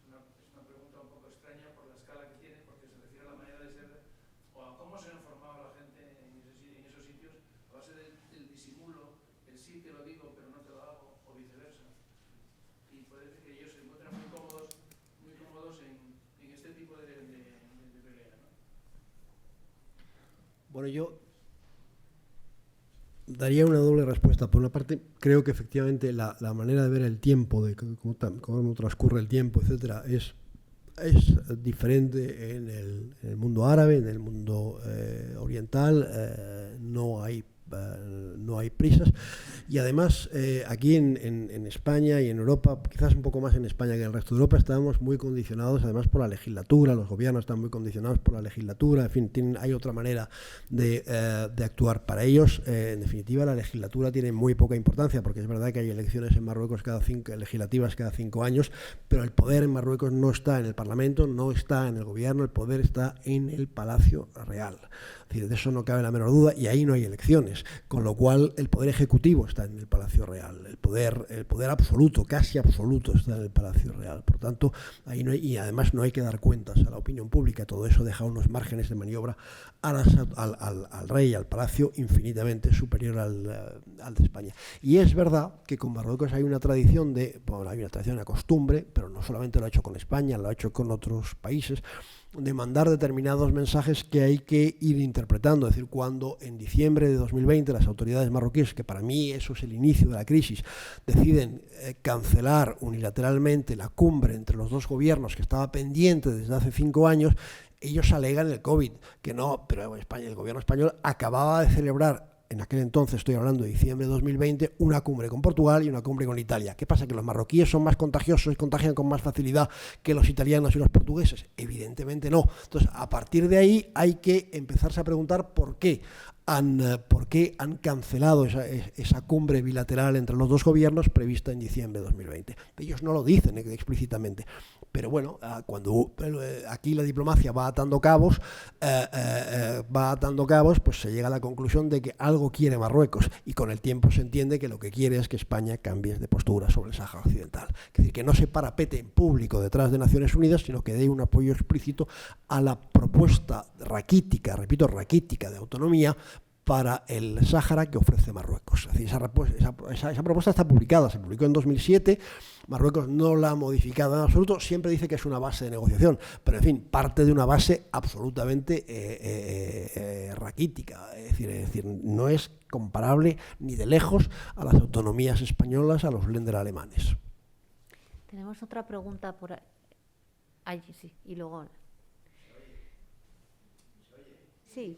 una pregunta un poco extraña por la escala que tiene, porque se refiere a la manera de ser o a cómo se informaba la gente en esos sitios a base del disimulo, el sí te lo digo pero no te lo hago, o viceversa. Y puede decir que ellos se encuentran muy cómodos en este tipo de pelea, ¿no? Bueno, yo daría una doble respuesta. Por una parte, creo que efectivamente la manera de ver el tiempo, de cómo transcurre el tiempo, etcétera, es diferente en el mundo árabe, en el mundo oriental. No hay prisas. Y además, aquí en España y en Europa, quizás un poco más en España que en el resto de Europa, estamos muy condicionados además por la legislatura, los gobiernos están muy condicionados por la legislatura, en fin, hay otra manera de actuar. Para ellos, en definitiva, la legislatura tiene muy poca importancia, porque es verdad que hay elecciones en Marruecos legislativas cada 5 años, pero el poder en Marruecos no está en el Parlamento, no está en el gobierno, el poder está en el Palacio Real. Es decir, de eso no cabe la menor duda, y ahí no hay elecciones, con lo cual el poder ejecutivo está en el Palacio Real, el poder absoluto, casi absoluto, está en el Palacio Real. Por tanto, ahí no hay, y además no hay que dar cuentas a la opinión pública. Todo eso deja unos márgenes de maniobra al rey, al palacio, infinitamente superior al de España. Y es verdad que con Marruecos hay una tradición una costumbre, pero no solamente lo ha hecho con España, lo ha hecho con otros países, de mandar determinados mensajes que hay que ir interpretando. Es decir, cuando en diciembre de 2020 las autoridades marroquíes, que para mí eso es el inicio de la crisis, deciden cancelar unilateralmente la cumbre entre los dos gobiernos que estaba pendiente desde hace 5 años, ellos alegan el COVID, que no, pero el gobierno español acababa de celebrar, en aquel entonces, estoy hablando de diciembre de 2020, una cumbre con Portugal y una cumbre con Italia. ¿Qué pasa? ¿Que los marroquíes son más contagiosos y contagian con más facilidad que los italianos y los portugueses? Evidentemente no. Entonces, a partir de ahí hay que empezarse a preguntar por qué por qué han cancelado esa cumbre bilateral entre los dos gobiernos prevista en diciembre de 2020. Ellos no lo dicen explícitamente, pero bueno, cuando aquí la diplomacia va atando cabos, pues se llega a la conclusión de que algo quiere Marruecos, y con el tiempo se entiende que lo que quiere es que España cambie de postura sobre el Sáhara Occidental. Es decir, que no se parapete en público detrás de Naciones Unidas, sino que dé un apoyo explícito a la propuesta raquítica, repito, raquítica de autonomía para el Sáhara que ofrece Marruecos. Es decir, esa propuesta está publicada, se publicó en 2007, Marruecos no la ha modificado en absoluto, siempre dice que es una base de negociación, pero en fin, parte de una base absolutamente raquítica, es decir, no es comparable ni de lejos a las autonomías españolas, a los Länder alemanes. Tenemos otra pregunta por ahí. Allí sí, y luego... Sí.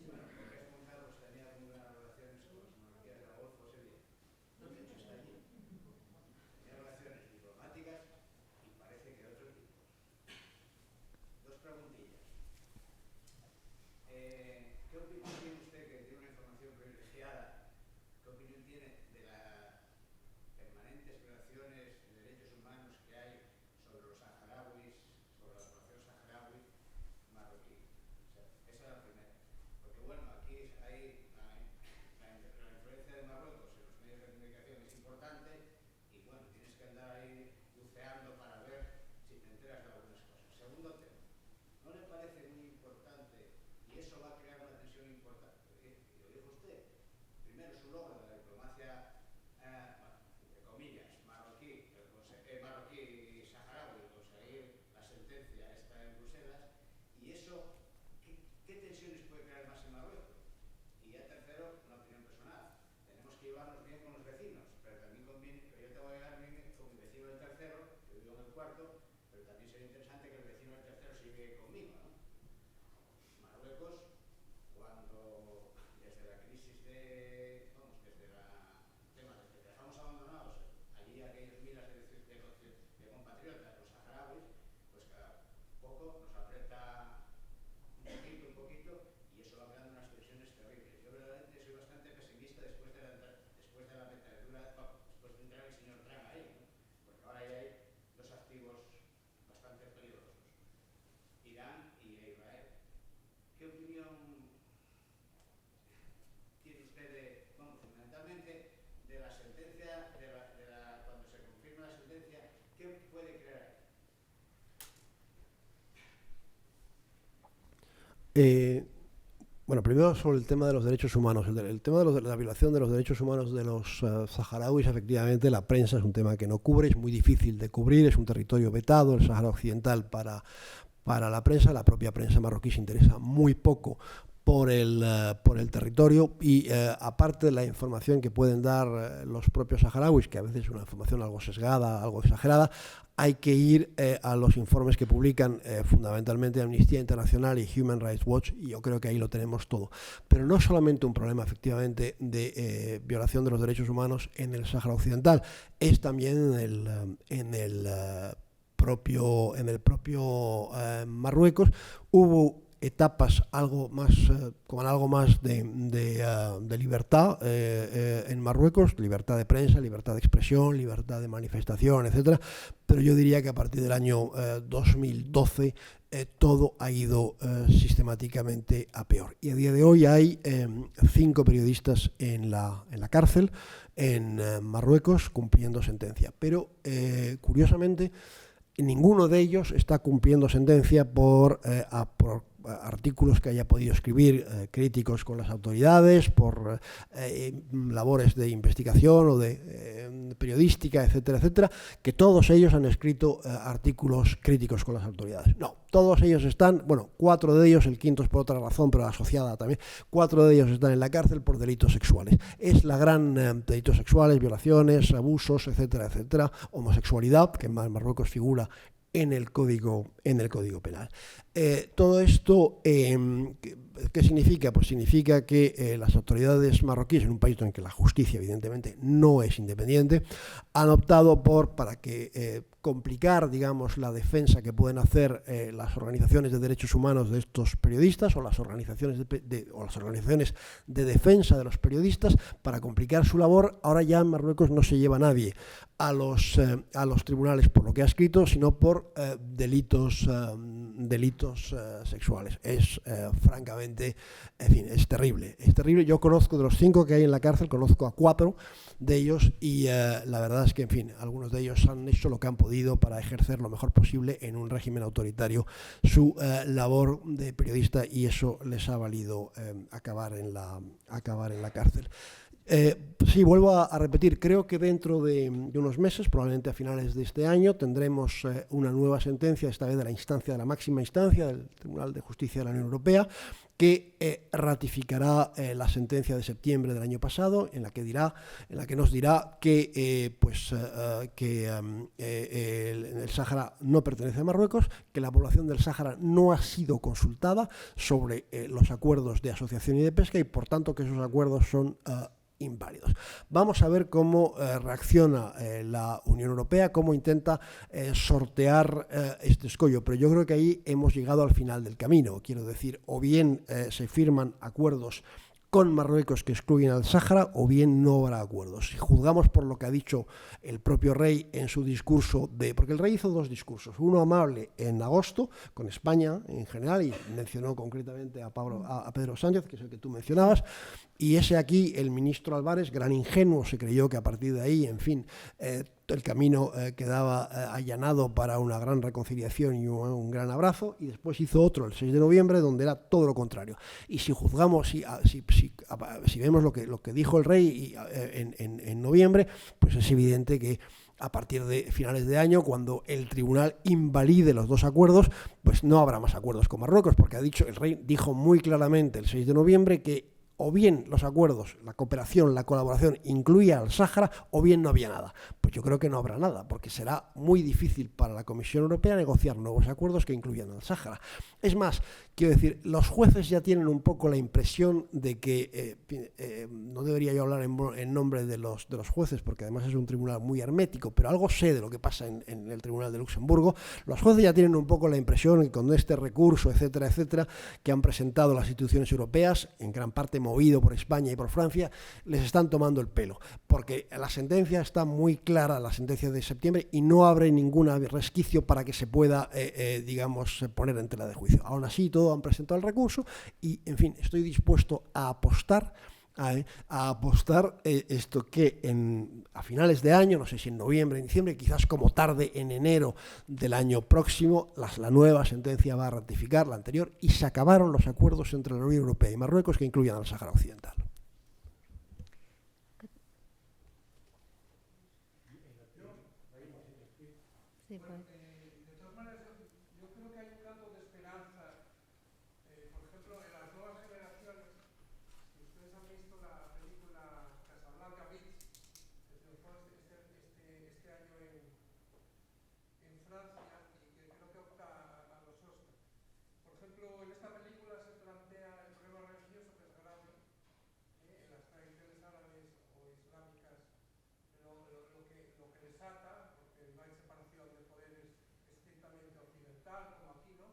Bueno, primero sobre el tema de los derechos humanos. El tema de la violación de los derechos humanos de los saharauis, efectivamente, la prensa es un tema que no cubre, es muy difícil de cubrir, es un territorio vetado, el Sáhara Occidental, para la prensa. La propia prensa marroquí se interesa muy poco por el territorio y aparte de la información que pueden dar los propios saharauis, que a veces es una información algo sesgada, algo exagerada, hay que ir a los informes que publican fundamentalmente Amnistía Internacional y Human Rights Watch, y yo creo que ahí lo tenemos todo. Pero no es solamente un problema, efectivamente, de violación de los derechos humanos en el Sáhara Occidental, es también en el propio Marruecos. Hubo etapas con algo más de libertad en Marruecos, libertad de prensa, libertad de expresión, libertad de manifestación, etcétera. Pero yo diría que a partir del año 2012 todo ha ido sistemáticamente a peor. Y a día de hoy hay 5 periodistas en la cárcel en Marruecos cumpliendo sentencia. Pero curiosamente ninguno de ellos está cumpliendo sentencia por artículos que haya podido escribir críticos con las autoridades, por labores de investigación o de periodística, etcétera, etcétera, que todos ellos han escrito artículos críticos con las autoridades. No, todos ellos están, 4 de ellos, el quinto es por otra razón, pero asociada también, 4 de ellos están en la cárcel por delitos sexuales. Es la gran delitos sexuales, violaciones, abusos, etcétera, etcétera, homosexualidad, que en Marruecos figura en el Código Penal. Todo esto ¿Qué significa? Pues significa que las autoridades marroquíes, en un país en el que la justicia evidentemente no es independiente, han optado para que complicar, digamos, la defensa que pueden hacer las organizaciones de derechos humanos de estos periodistas o las organizaciones de defensa de los periodistas, para complicar su labor. Ahora ya en Marruecos no se lleva a nadie a los tribunales por lo que ha escrito, sino por delitos sexuales. Es francamente, en fin, es terrible. Es terrible. Yo conozco, de los 5 que hay en la cárcel, conozco a 4 de ellos y la verdad es que, en fin, algunos de ellos han hecho lo que han podido para ejercer lo mejor posible en un régimen autoritario su labor de periodista, y eso les ha valido acabar en la cárcel. Sí, vuelvo a repetir, creo que dentro de unos meses, probablemente a finales de este año, tendremos una nueva sentencia, esta vez de la máxima instancia del Tribunal de Justicia de la Unión Europea, que ratificará la sentencia de septiembre del año pasado, en la que nos dirá que el Sáhara no pertenece a Marruecos, que la población del Sáhara no ha sido consultada sobre los acuerdos de asociación y de pesca, y por tanto que esos acuerdos son inválidos. Vamos a ver cómo reacciona la Unión Europea, cómo intenta sortear este escollo, pero yo creo que ahí hemos llegado al final del camino. Quiero decir, o bien se firman acuerdos con Marruecos que excluyen al Sáhara, o bien no habrá acuerdos. Si juzgamos por lo que ha dicho el propio rey en su discurso, porque el rey hizo 2 discursos, uno amable en agosto con España en general, y mencionó concretamente a Pedro Sánchez, que es el que tú mencionabas, y ese aquí, el ministro Álvarez, gran ingenuo, se creyó que a partir de ahí, en fin, el camino quedaba allanado para una gran reconciliación y un gran abrazo, y después hizo otro el 6 de noviembre donde era todo lo contrario. Y si juzgamos, si vemos lo que dijo el rey en noviembre, pues es evidente que a partir de finales de año, cuando el tribunal invalide los 2 acuerdos, pues no habrá más acuerdos con Marruecos, porque el rey dijo muy claramente el 6 de noviembre que o bien los acuerdos, la cooperación, la colaboración incluía al Sáhara, o bien no había nada. Pues yo creo que no habrá nada, porque será muy difícil para la Comisión Europea negociar nuevos acuerdos que incluyan al Sáhara. Es más, quiero decir, los jueces ya tienen un poco la impresión de que, no debería yo hablar en nombre de los jueces, porque además es un tribunal muy hermético, pero algo sé de lo que pasa en el Tribunal de Luxemburgo. Los jueces ya tienen un poco la impresión que con este recurso, etcétera, etcétera, que han presentado las instituciones europeas, en gran parte movido por España y por Francia, les están tomando el pelo, porque la sentencia está muy clara, la sentencia de septiembre, y no abre ningún resquicio para que se pueda, digamos, poner en tela de juicio. Aún así, todos han presentado el recurso y, en fin, estoy dispuesto a apostar esto que a finales de año, no sé si en noviembre, en diciembre, quizás como tarde en enero del año próximo, la nueva sentencia va a ratificar la anterior, y se acabaron los acuerdos entre la Unión Europea y Marruecos que incluyan al Sáhara Occidental. Sí, pues. De todas maneras, yo creo que hay un canto de esperanza, por ejemplo, en las nuevas generaciones. Ustedes han visto la película Casablanca Beach, que triunfó este año en Francia, y que creo que opta a los Oscars. Por ejemplo, en esta película se plantea el problema religioso, que es grave en las tradiciones árabes o islámicas, lo que desata, porque no hay separación de poderes estrictamente occidental como aquí, ¿no?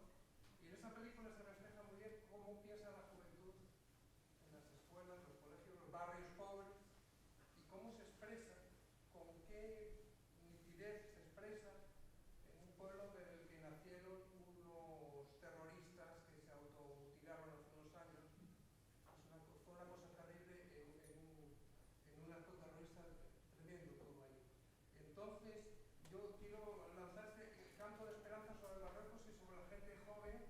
Y en esa película se refleja muy bien cómo piensa la juventud en las escuelas, los colegios, los barrios pobres, y cómo se expresa, con qué nitidez se expresa en un pueblo del que nacieron unos terroristas que se automutilaron hace unos años. Fue una cosa terrible, en un acto terrorista tremendo todo ahí. Entonces, yo quiero lanzar este campo de esperanza sobre Marruecos y sobre la gente joven,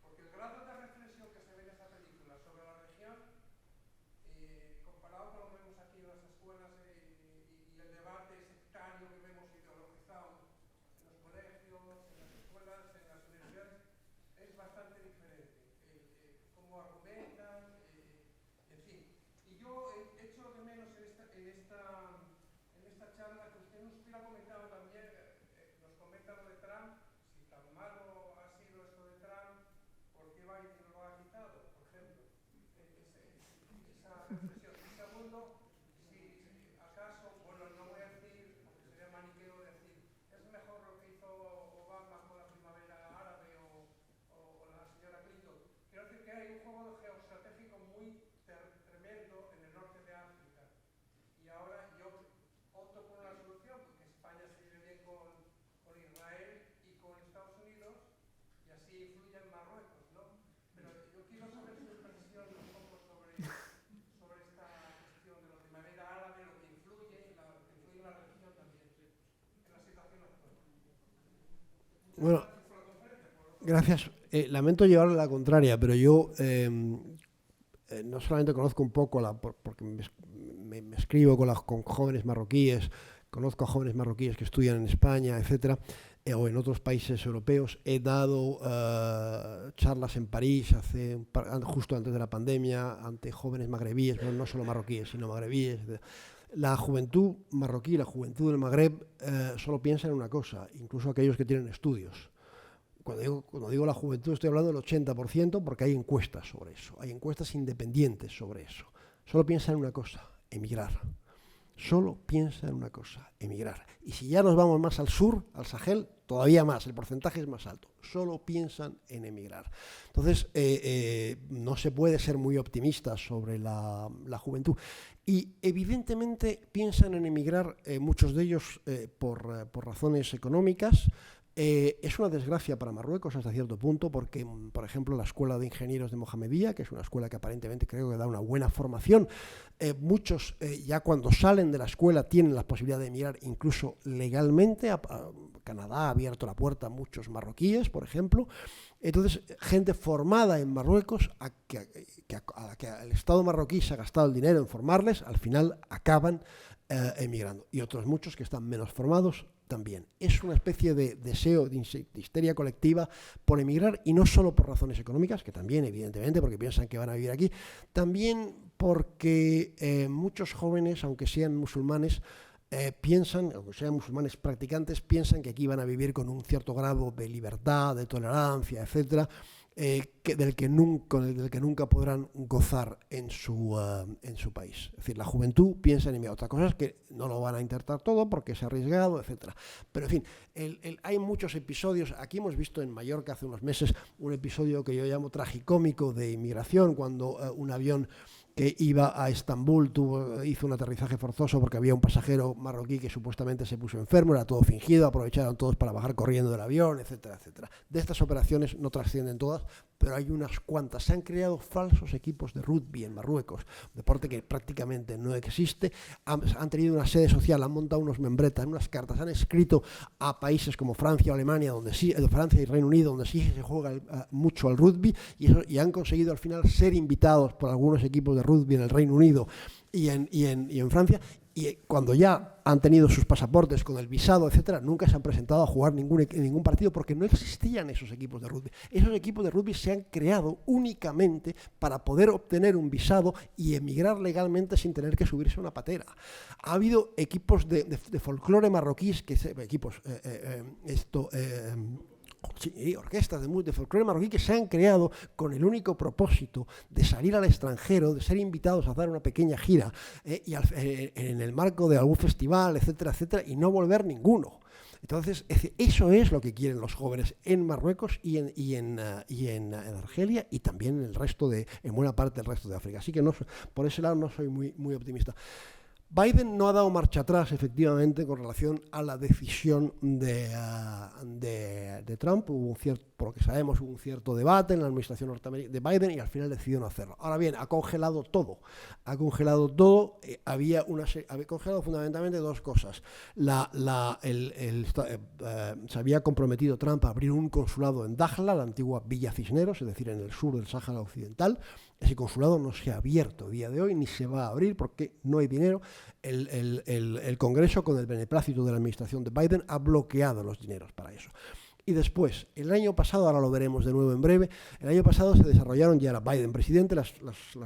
porque el grado de reflexión que se ve en esa película sobre la región, comparado con lo que vemos aquí en las escuelas y el debate sectario que vemos ideologizado en los colegios, en las escuelas, en las universidades, es bastante diferente. Cómo argumentan, en fin. Y yo echo de menos en esta charla que usted ha comentado también, nos comenta lo de Trump, si tan malo ha sido esto de Trump, ¿por qué Biden lo ha quitado, por ejemplo? Bueno, gracias. Lamento llevarle la contraria, pero yo no solamente conozco un poco, porque me escribo con jóvenes marroquíes, conozco a jóvenes marroquíes que estudian en España, etcétera, o en otros países europeos. He dado charlas en París justo antes de la pandemia ante jóvenes magrebíes, bueno, no solo marroquíes, sino magrebíes. La juventud marroquí, la juventud del Magreb, solo piensa en una cosa, incluso aquellos que tienen estudios. Cuando digo la juventud estoy hablando del 80% porque hay encuestas sobre eso, hay encuestas independientes sobre eso. Solo piensa en una cosa, emigrar. Solo piensa en una cosa, emigrar. Y si ya nos vamos más al sur, al Sahel, todavía más, el porcentaje es más alto. Solo piensan en emigrar. Entonces, no se puede ser muy optimista sobre la juventud. Y evidentemente piensan en emigrar, muchos de ellos por razones económicas. Es una desgracia para Marruecos hasta cierto punto porque, por ejemplo, la Escuela de Ingenieros de Mohamedía, que es una escuela que aparentemente creo que da una buena formación, muchos ya cuando salen de la escuela tienen la posibilidad de emigrar incluso legalmente. Canadá ha abierto la puerta a muchos marroquíes, por ejemplo. Entonces, gente formada en Marruecos, a la que el Estado marroquí se ha gastado el dinero en formarles, al final acaban emigrando. Y otros muchos que están menos formados también. Es una especie de deseo, de histeria colectiva por emigrar, y no solo por razones económicas, que también, evidentemente, porque piensan que van a vivir aquí, también porque muchos jóvenes, aunque sean musulmanes, piensan, aunque sean musulmanes practicantes, piensan que aquí van a vivir con un cierto grado de libertad, de tolerancia, etcétera, del que nunca podrán gozar en su país. Es decir, la juventud piensa en emigrar. Otra cosa es que no lo van a intentar todo porque es arriesgado, etcétera. Pero, en fin, hay muchos episodios. Aquí hemos visto en Mallorca hace unos meses un episodio que yo llamo tragicómico de inmigración, cuando un avión que iba a Estambul hizo un aterrizaje forzoso porque había un pasajero marroquí que supuestamente se puso enfermo, era todo fingido, aprovecharon todos para bajar corriendo del avión, etcétera, etcétera. De estas operaciones no trascienden todas, pero hay unas cuantas. Se han creado falsos equipos de rugby en Marruecos, un deporte que prácticamente no existe. Han tenido una sede social, han montado unos membretas, unas cartas, han escrito a países como Francia o Alemania, Francia y Reino Unido, donde sí se juega mucho al rugby, y han conseguido al final ser invitados por algunos equipos de rugby en el Reino Unido y en Francia, y cuando ya han tenido sus pasaportes con el visado, etcétera, nunca se han presentado a jugar ningún partido porque no existían esos equipos de rugby. Esos equipos de rugby se han creado únicamente para poder obtener un visado y emigrar legalmente sin tener que subirse a una patera. Ha habido equipos de folclore marroquíes, orquestas de folclore marroquí que se han creado con el único propósito de salir al extranjero, de ser invitados a dar una pequeña gira en el marco de algún festival, etcétera, etcétera, y no volver ninguno. Entonces, eso es lo que quieren los jóvenes en Marruecos y en Argelia, y también en buena parte del resto de África. Así que por ese lado no soy muy optimista. Biden no ha dado marcha atrás, efectivamente, con relación a la decisión de Trump. Por lo que sabemos, hubo un cierto debate en la administración norteamericana de Biden y al final decidió no hacerlo. Ahora bien, ha congelado todo. Había congelado fundamentalmente dos cosas. Se había comprometido Trump a abrir un consulado en Dakhla, la antigua Villa Cisneros, es decir, en el sur del Sáhara Occidental. Ese consulado no se ha abierto a día de hoy, ni se va a abrir porque no hay dinero. El Congreso, con el beneplácito de la administración de Biden, ha bloqueado los dineros para eso. Y después, el año pasado, ahora lo veremos de nuevo en breve, el año pasado se desarrollaron, ya era Biden presidente, las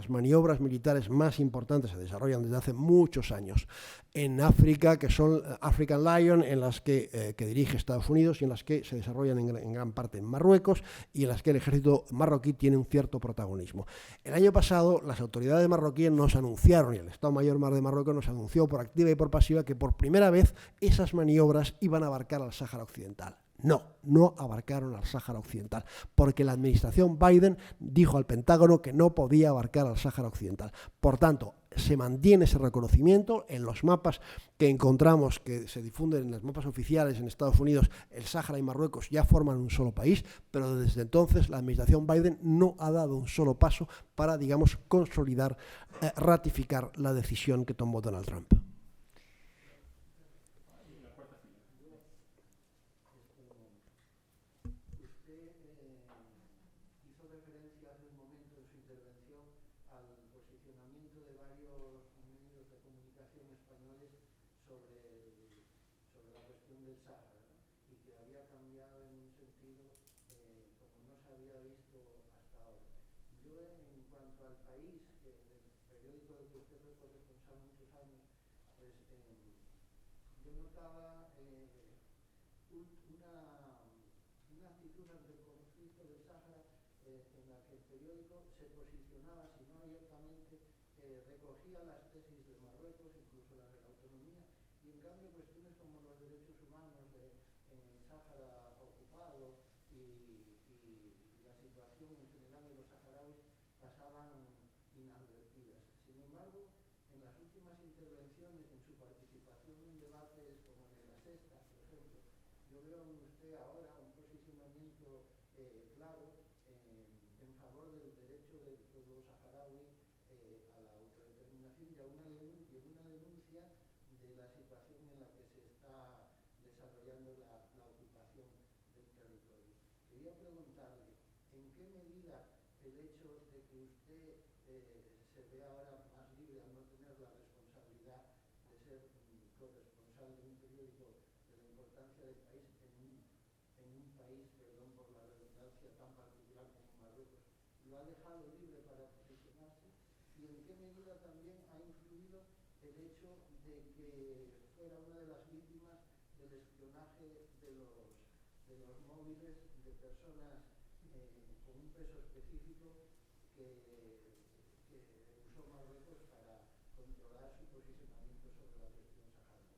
maniobras militares más importantes se desarrollan desde hace muchos años en África, que son African Lion, en las que dirige Estados Unidos, y en las que se desarrollan en gran parte en Marruecos, y en las que el ejército marroquí tiene un cierto protagonismo. El año pasado las autoridades marroquíes nos anunciaron, y el Estado Mayor de Marruecos nos anunció por activa y por pasiva, que por primera vez esas maniobras iban a abarcar al Sáhara Occidental. No abarcaron al Sáhara Occidental, porque la administración Biden dijo al Pentágono que no podía abarcar al Sáhara Occidental. Por tanto, se mantiene ese reconocimiento en los mapas que encontramos, que se difunden en los mapas oficiales en Estados Unidos. El Sáhara y Marruecos ya forman un solo país, pero desde entonces la administración Biden no ha dado un solo paso para, digamos, consolidar, ratificar la decisión que tomó Donald Trump. sobre la cuestión del Sáhara, ¿no? Y que había cambiado en un sentido como no se había visto hasta ahora. Yo, en cuanto al país, del periódico del que usted fue corresponsal muchos años, pues yo notaba una actitud ante el conflicto del Sáhara en la que el periódico se posicionaba, si no abiertamente, recogía las tesis de Marruecos, incluso las de la autonomía, y en cambio cuestiones como los derechos humanos en el Sáhara ocupado y la situación en general de los saharauis pasaban inadvertidas. Sin embargo, en las últimas intervenciones, en su participación en debates como el de la Sexta, por ejemplo, yo veo en usted ahora un posicionamiento claro en favor del derecho del pueblo saharaui a la autodeterminación y una denuncia de la situación en la que se está desarrollando la ocupación del territorio. Quería preguntarle, ¿en qué medida el hecho de que usted se ve ahora más libre al no tener la responsabilidad de ser corresponsal de un periódico de la importancia del país en un país, perdón por la redundancia, tan particular como Marruecos, lo ha dejado libre para posicionarse? ¿Y en qué medida también ha influido el hecho de que fuera una de las víctimas del espionaje de los móviles de personas con un peso específico que usó Marruecos para controlar su posicionamiento sobre la cuestión saharaui?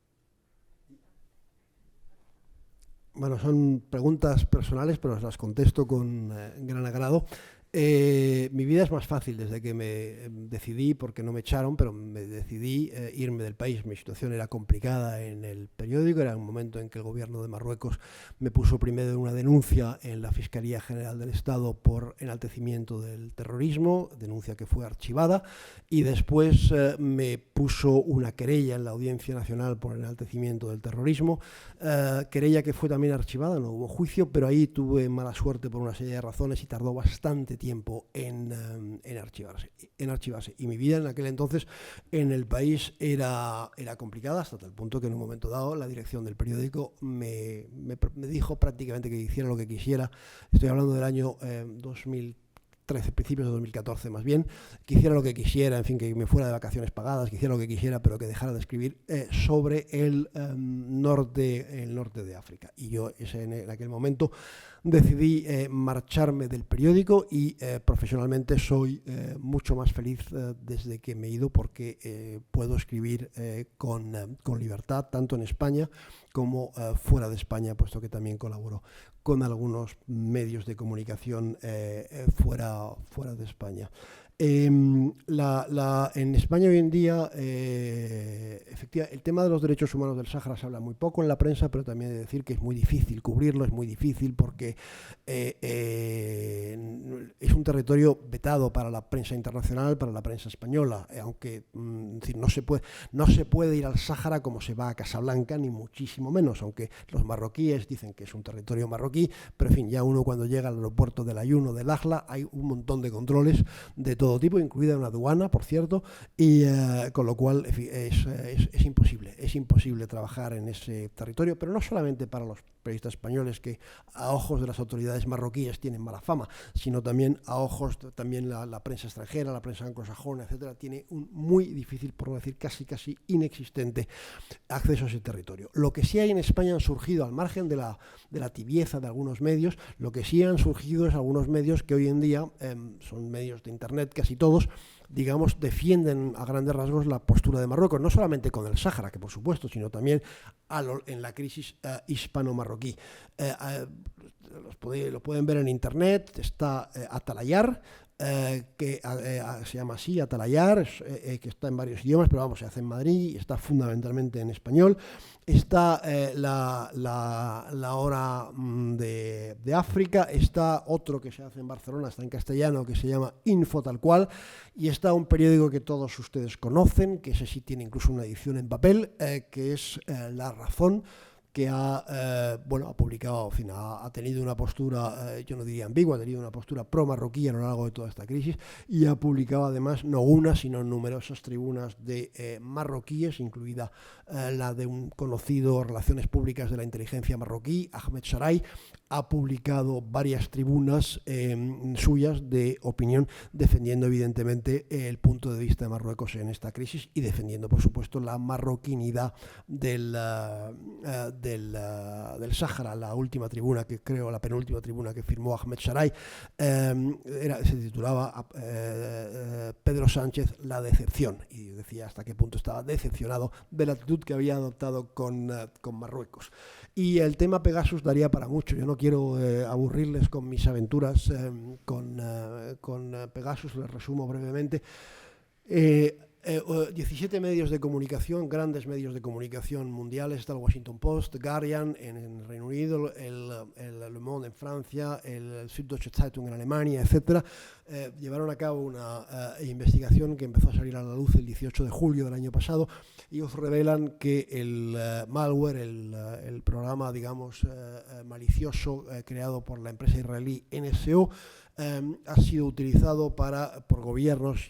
Bueno, son preguntas personales, pero las contesto con gran agrado. Mi vida es más fácil desde que me decidí, porque no me echaron, pero me decidí irme del país. Mi situación era complicada en el periódico, era un momento en que el gobierno de Marruecos me puso primero una denuncia en la Fiscalía General del Estado por enaltecimiento del terrorismo, denuncia que fue archivada, y después me puso una querella en la Audiencia Nacional por enaltecimiento del terrorismo, querella que fue también archivada, no hubo juicio, pero ahí tuve mala suerte por una serie de razones y tardó bastante tiempo en archivarse. Y mi vida en aquel entonces en el país era complicada, hasta tal punto que en un momento dado la dirección del periódico me dijo prácticamente que hiciera lo que quisiera. Estoy hablando del año 2013, principios de 2014 más bien, que hiciera lo que quisiera, en fin, que me fuera de vacaciones pagadas, que hiciera lo que quisiera, pero que dejara de escribir sobre el norte de África. Y yo en aquel momento decidí marcharme del periódico y profesionalmente soy mucho más feliz desde que me he ido, porque puedo escribir con libertad, tanto en España como fuera de España, puesto que también colaboro con algunos medios de comunicación fuera de España. En España hoy en día, efectivamente, el tema de los derechos humanos del Sáhara se habla muy poco en la prensa, pero también he de decir que es muy difícil cubrirlo, es muy difícil porque es un territorio vetado para la prensa internacional, para la prensa española, aunque decir, no se puede ir al Sáhara como se va a Casablanca, ni muchísimo menos, aunque los marroquíes dicen que es un territorio marroquí, pero en fin, ya uno cuando llega al aeropuerto del Ayuno, del Ajla, hay un montón de controles de todo tipo, incluida una aduana, por cierto, y con lo cual en fin, es imposible trabajar en ese territorio, pero no solamente para los periodistas españoles, que a ojos de las autoridades marroquíes tienen mala fama, sino también a ojos también la prensa extranjera, la prensa anglosajona, etcétera, tiene un muy difícil, por no decir casi inexistente, acceso a ese territorio. Lo que sí hay en España han surgido, al margen de la tibieza de algunos medios, lo que sí han surgido es algunos medios que hoy en día son medios de internet, casi todos, digamos, defienden a grandes rasgos la postura de Marruecos, no solamente con el Sáhara, que por supuesto, sino también en la crisis hispano-marroquí. Lo pueden ver en internet, está Atalayar, que se llama así, Atalayar, que está en varios idiomas, pero vamos, se hace en Madrid, está fundamentalmente en español. Está la hora de África, está otro que se hace en Barcelona, está en castellano, que se llama Info Tal Cual, y está un periódico que todos ustedes conocen, que ese sí tiene incluso una edición en papel, que es La Razón, que ha publicado, en fin, ha tenido una postura, yo no diría ambigua, ha tenido una postura pro-marroquí a lo largo de toda esta crisis, y ha publicado además no una, sino numerosas tribunas de marroquíes, incluida la de un conocido Relaciones Públicas de la Inteligencia marroquí, Ahmed Sharay. Ha publicado varias tribunas suyas de opinión, defendiendo evidentemente el punto de vista de Marruecos en esta crisis y defendiendo, por supuesto, la marroquinidad del Sáhara. La última tribuna, que creo, la penúltima tribuna que firmó Ahmed Sharay, se titulaba Pedro Sánchez, la decepción, y decía hasta qué punto estaba decepcionado de la actitud que había adoptado con Marruecos. Y el tema Pegasus daría para mucho. Yo no quiero aburrirles con mis aventuras con Pegasus, les resumo brevemente. 17 medios de comunicación, grandes medios de comunicación mundiales, está el Washington Post, Guardian en el Reino Unido, el Le Monde en Francia, el Süddeutsche Zeitung en Alemania, etc. Llevaron a cabo una investigación que empezó a salir a la luz el 18 de julio del año pasado, y ellos revelan que el malware, el programa, digamos, malicioso creado por la empresa israelí NSO, ha sido utilizado por gobiernos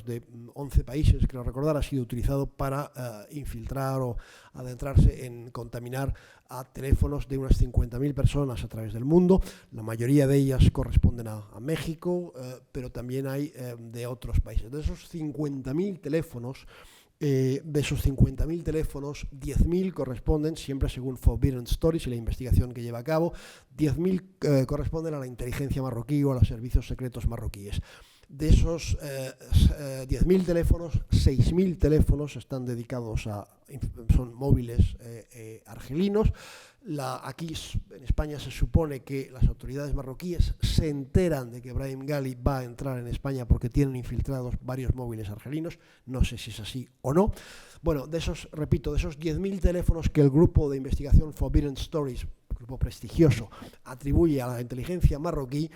de 11 países, creo recordar, ha sido utilizado para infiltrar o adentrarse en contaminar a teléfonos de unas 50.000 personas a través del mundo. La mayoría de ellas corresponden a México, pero también hay de otros países. De esos 50.000 teléfonos, 10.000 corresponden, siempre según Forbidden Stories y la investigación que lleva a cabo, 10.000 corresponden a la inteligencia marroquí o a los servicios secretos marroquíes. De esos 10.000 teléfonos, 6.000 teléfonos están dedicados son móviles argelinos. Aquí en España se supone que las autoridades marroquíes se enteran de que Brahim Ghali va a entrar en España porque tienen infiltrados varios móviles argelinos. No sé si es así o no. Bueno, repito, de esos 10.000 teléfonos que el grupo de investigación Forbidden Stories, grupo prestigioso, atribuye a la inteligencia marroquí,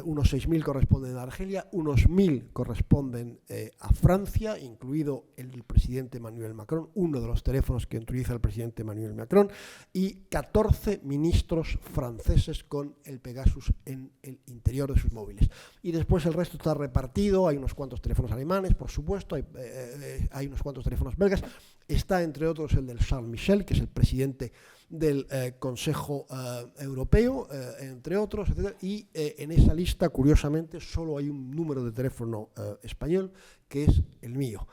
unos 6.000 corresponden a Argelia, unos 1.000 corresponden a Francia, incluido el presidente Emmanuel Macron, uno de los teléfonos que utiliza el presidente Emmanuel Macron, y 14 ministros franceses con el Pegasus en el interior de sus móviles. Y después el resto está repartido, hay unos cuantos teléfonos alemanes, por supuesto, hay unos cuantos teléfonos belgas, está entre otros el del Charles Michel, que es el presidente del Consejo Europeo, entre otros, etc. Y en esa lista, curiosamente, solo hay un número de teléfono español, que es el mío.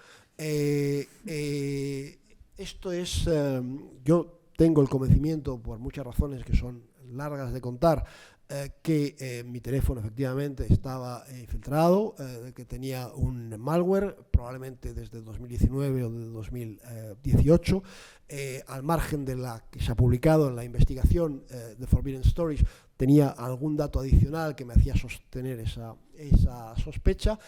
Esto es, yo tengo el convencimiento, por muchas razones que son largas de contar, que mi teléfono efectivamente estaba infiltrado, que tenía un malware, probablemente desde 2019 o de 2018, al margen de la que se ha publicado en la investigación de Forbidden Stories. Tenía algún dato adicional que me hacía sostener esa sospecha.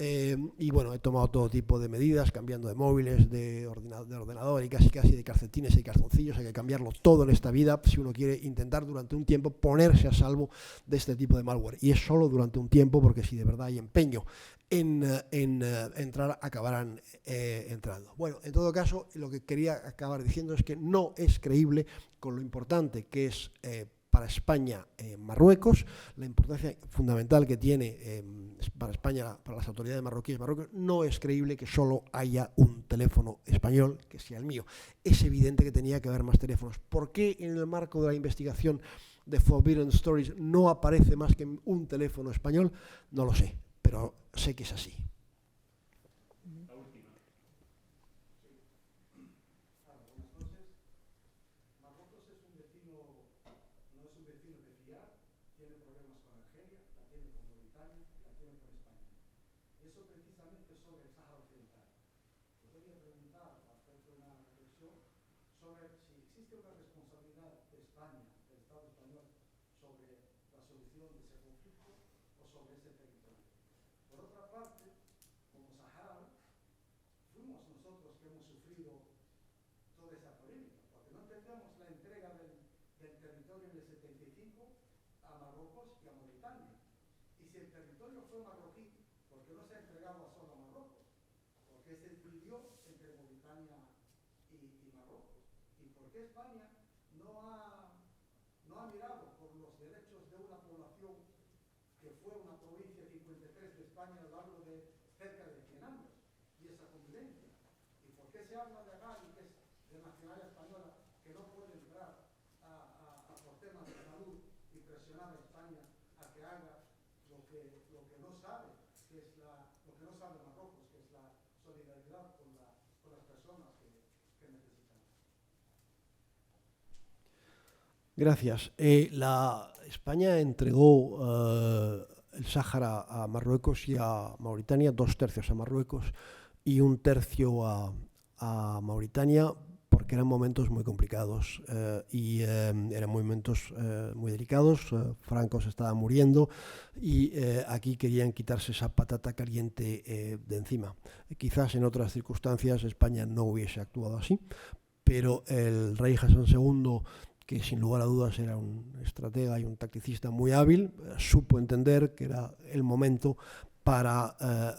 Y bueno, he tomado todo tipo de medidas, cambiando de móviles, de ordenador y casi de calcetines y calzoncillos. Hay que cambiarlo todo en esta vida si uno quiere intentar durante un tiempo ponerse a salvo de este tipo de malware. Y es solo durante un tiempo, porque si de verdad hay empeño en entrar, acabarán entrando. Bueno, en todo caso, lo que quería acabar diciendo es que no es creíble, con lo importante que es para España Marruecos, la importancia fundamental que tiene para España, para las autoridades marroquíes Marruecos, no es creíble que solo haya un teléfono español que sea el mío. Es evidente que tenía que haber más teléfonos. ¿Por qué en el marco de la investigación de Forbidden Stories no aparece más que un teléfono español? No lo sé, pero sé que es así. y Marruecos. ¿Y por qué España no ha mirado por los derechos de una población que fue una provincia 53 de España a lo largo de cerca de 100 años y esa convivencia? ¿Y por qué se habla de Gali, que es de nacionalidad española, que no puede entrar por temas de salud y presionar a España a que haga lo que no sabe, que es lo que no sabe Marruecos, que es la solidaridad con las personas que necesitan? Gracias. España entregó el Sáhara a Marruecos y a Mauritania, 2/3 a Marruecos y 1/3 a Mauritania, porque eran momentos muy complicados y eran momentos muy delicados. Franco se estaba muriendo y aquí querían quitarse esa patata caliente de encima. Quizás en otras circunstancias España no hubiese actuado así, pero el rey Hassan II, que sin lugar a dudas era un estratega y un tacticista muy hábil, supo entender que era el momento para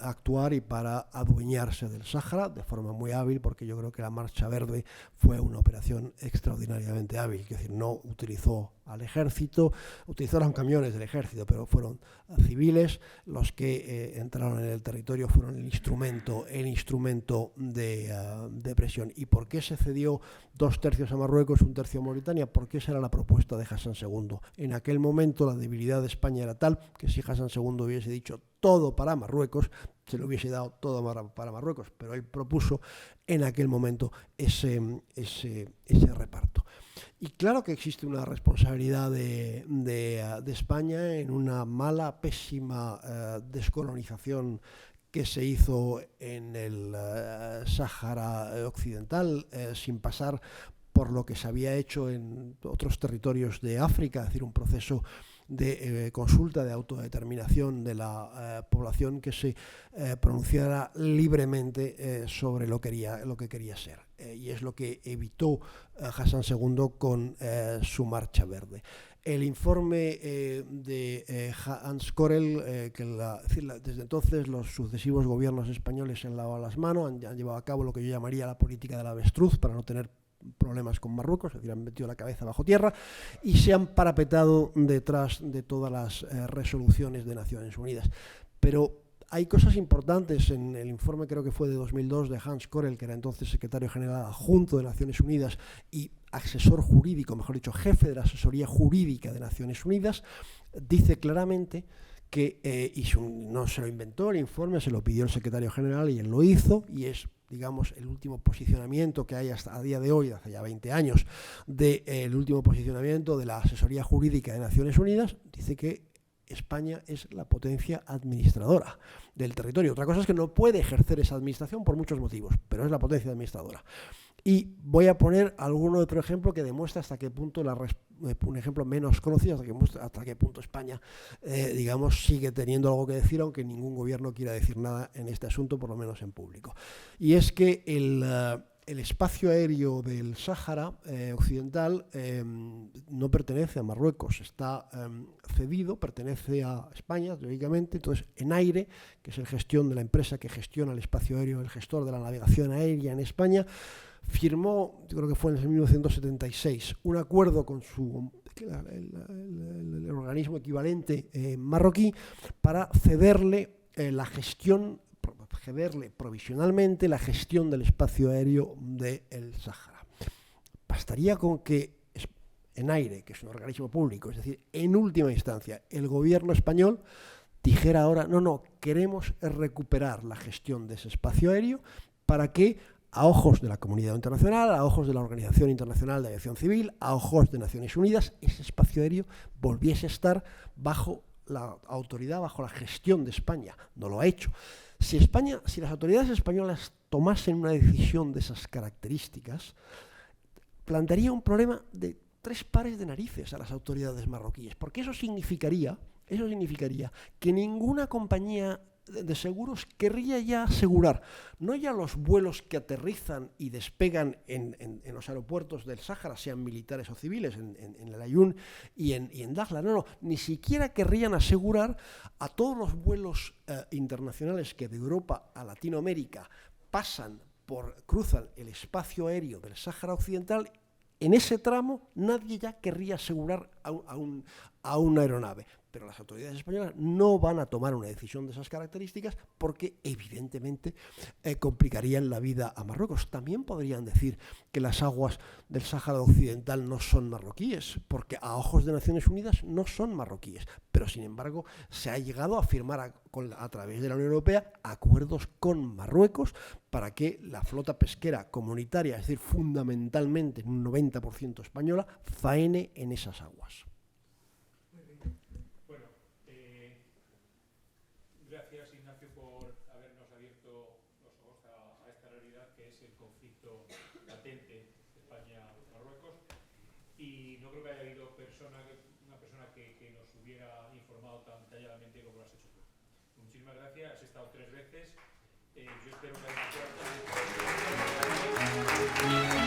actuar y para adueñarse del Sáhara de forma muy hábil, porque yo creo que la Marcha Verde fue una operación extraordinariamente hábil. Es decir, no utilizó al ejército, utilizaron camiones del ejército, pero fueron civiles los que entraron en el territorio, fueron el instrumento de presión. ¿Y por qué se cedió 2/3 a Marruecos, 1/3 a Mauritania? Porque esa era la propuesta de Hassan II. En aquel momento la debilidad de España era tal que si Hassan II hubiese dicho todo para Marruecos, se le hubiese dado todo para Marruecos, pero él propuso en aquel momento ese reparto. Y claro que existe una responsabilidad de España en una mala, pésima descolonización que se hizo en el Sáhara Occidental, sin pasar por lo que se había hecho en otros territorios de África, es decir, un proceso de consulta, de autodeterminación de la población que se pronunciara libremente sobre lo que quería ser. Y es lo que evitó Hassan II con su Marcha Verde. El informe de Hans Korel, desde entonces los sucesivos gobiernos españoles se han lavado las manos, han llevado a cabo lo que yo llamaría la política del avestruz para no tener problemas con Marruecos, es decir, han metido la cabeza bajo tierra y se han parapetado detrás de todas las resoluciones de Naciones Unidas. Pero hay cosas importantes en el informe, creo que fue de 2002, de Hans Korel, que era entonces secretario general adjunto de Naciones Unidas y asesor jurídico, mejor dicho, jefe de la asesoría jurídica de Naciones Unidas, dice claramente que, y no se lo inventó el informe, se lo pidió el secretario general y él lo hizo, y es, digamos, el último posicionamiento que hay hasta a día de hoy, hace ya 20 años, el último posicionamiento de la asesoría jurídica de Naciones Unidas, dice que España es la potencia administradora del territorio. Otra cosa es que no puede ejercer esa administración por muchos motivos, pero es la potencia administradora. Y voy a poner algún otro ejemplo que demuestra hasta qué punto, un ejemplo menos conocido, hasta qué punto España, digamos, sigue teniendo algo que decir, aunque ningún gobierno quiera decir nada en este asunto, por lo menos en público. Y es que el espacio aéreo del Sáhara Occidental no pertenece a Marruecos, está cedido, pertenece a España, lógicamente. Entonces, ENAIRE, que es la gestión de la empresa que gestiona el espacio aéreo, el gestor de la navegación aérea en España, firmó, yo creo que fue en el 1976, un acuerdo con el organismo equivalente marroquí para cederle cederle provisionalmente la gestión del espacio aéreo del Sáhara. Bastaría con que ENAIRE, que es un organismo público, es decir, en última instancia, el gobierno español dijera ahora, no, queremos recuperar la gestión de ese espacio aéreo para que, a ojos de la comunidad internacional, a ojos de la Organización Internacional de Aviación Civil, a ojos de Naciones Unidas, ese espacio aéreo volviese a estar bajo la autoridad, bajo la gestión de España. No lo ha hecho. Si las autoridades españolas tomasen una decisión de esas características, plantearía un problema de 3 pares de narices a las autoridades marroquíes, porque eso significaría que ninguna compañía de seguros querría ya asegurar, no ya los vuelos que aterrizan y despegan en los aeropuertos del Sáhara, sean militares o civiles, en el Aaiún y en Dakhla, no, ni siquiera querrían asegurar a todos los vuelos internacionales que de Europa a Latinoamérica pasan cruzan el espacio aéreo del Sáhara Occidental, en ese tramo nadie ya querría asegurar a una aeronave. Pero las autoridades españolas no van a tomar una decisión de esas características porque evidentemente complicarían la vida a Marruecos. También podrían decir que las aguas del Sáhara Occidental no son marroquíes, porque a ojos de Naciones Unidas no son marroquíes. Pero sin embargo se ha llegado a firmar a través de la Unión Europea acuerdos con Marruecos para que la flota pesquera comunitaria, es decir, fundamentalmente un 90% española, faene en esas aguas. Gracias, Ignacio, por habernos abierto los ojos a esta realidad que es el conflicto latente España-Marruecos. Y no creo que haya habido una persona que nos hubiera informado tan detalladamente como lo has hecho tú. Muchísimas gracias, has estado 3 veces. Yo espero que haya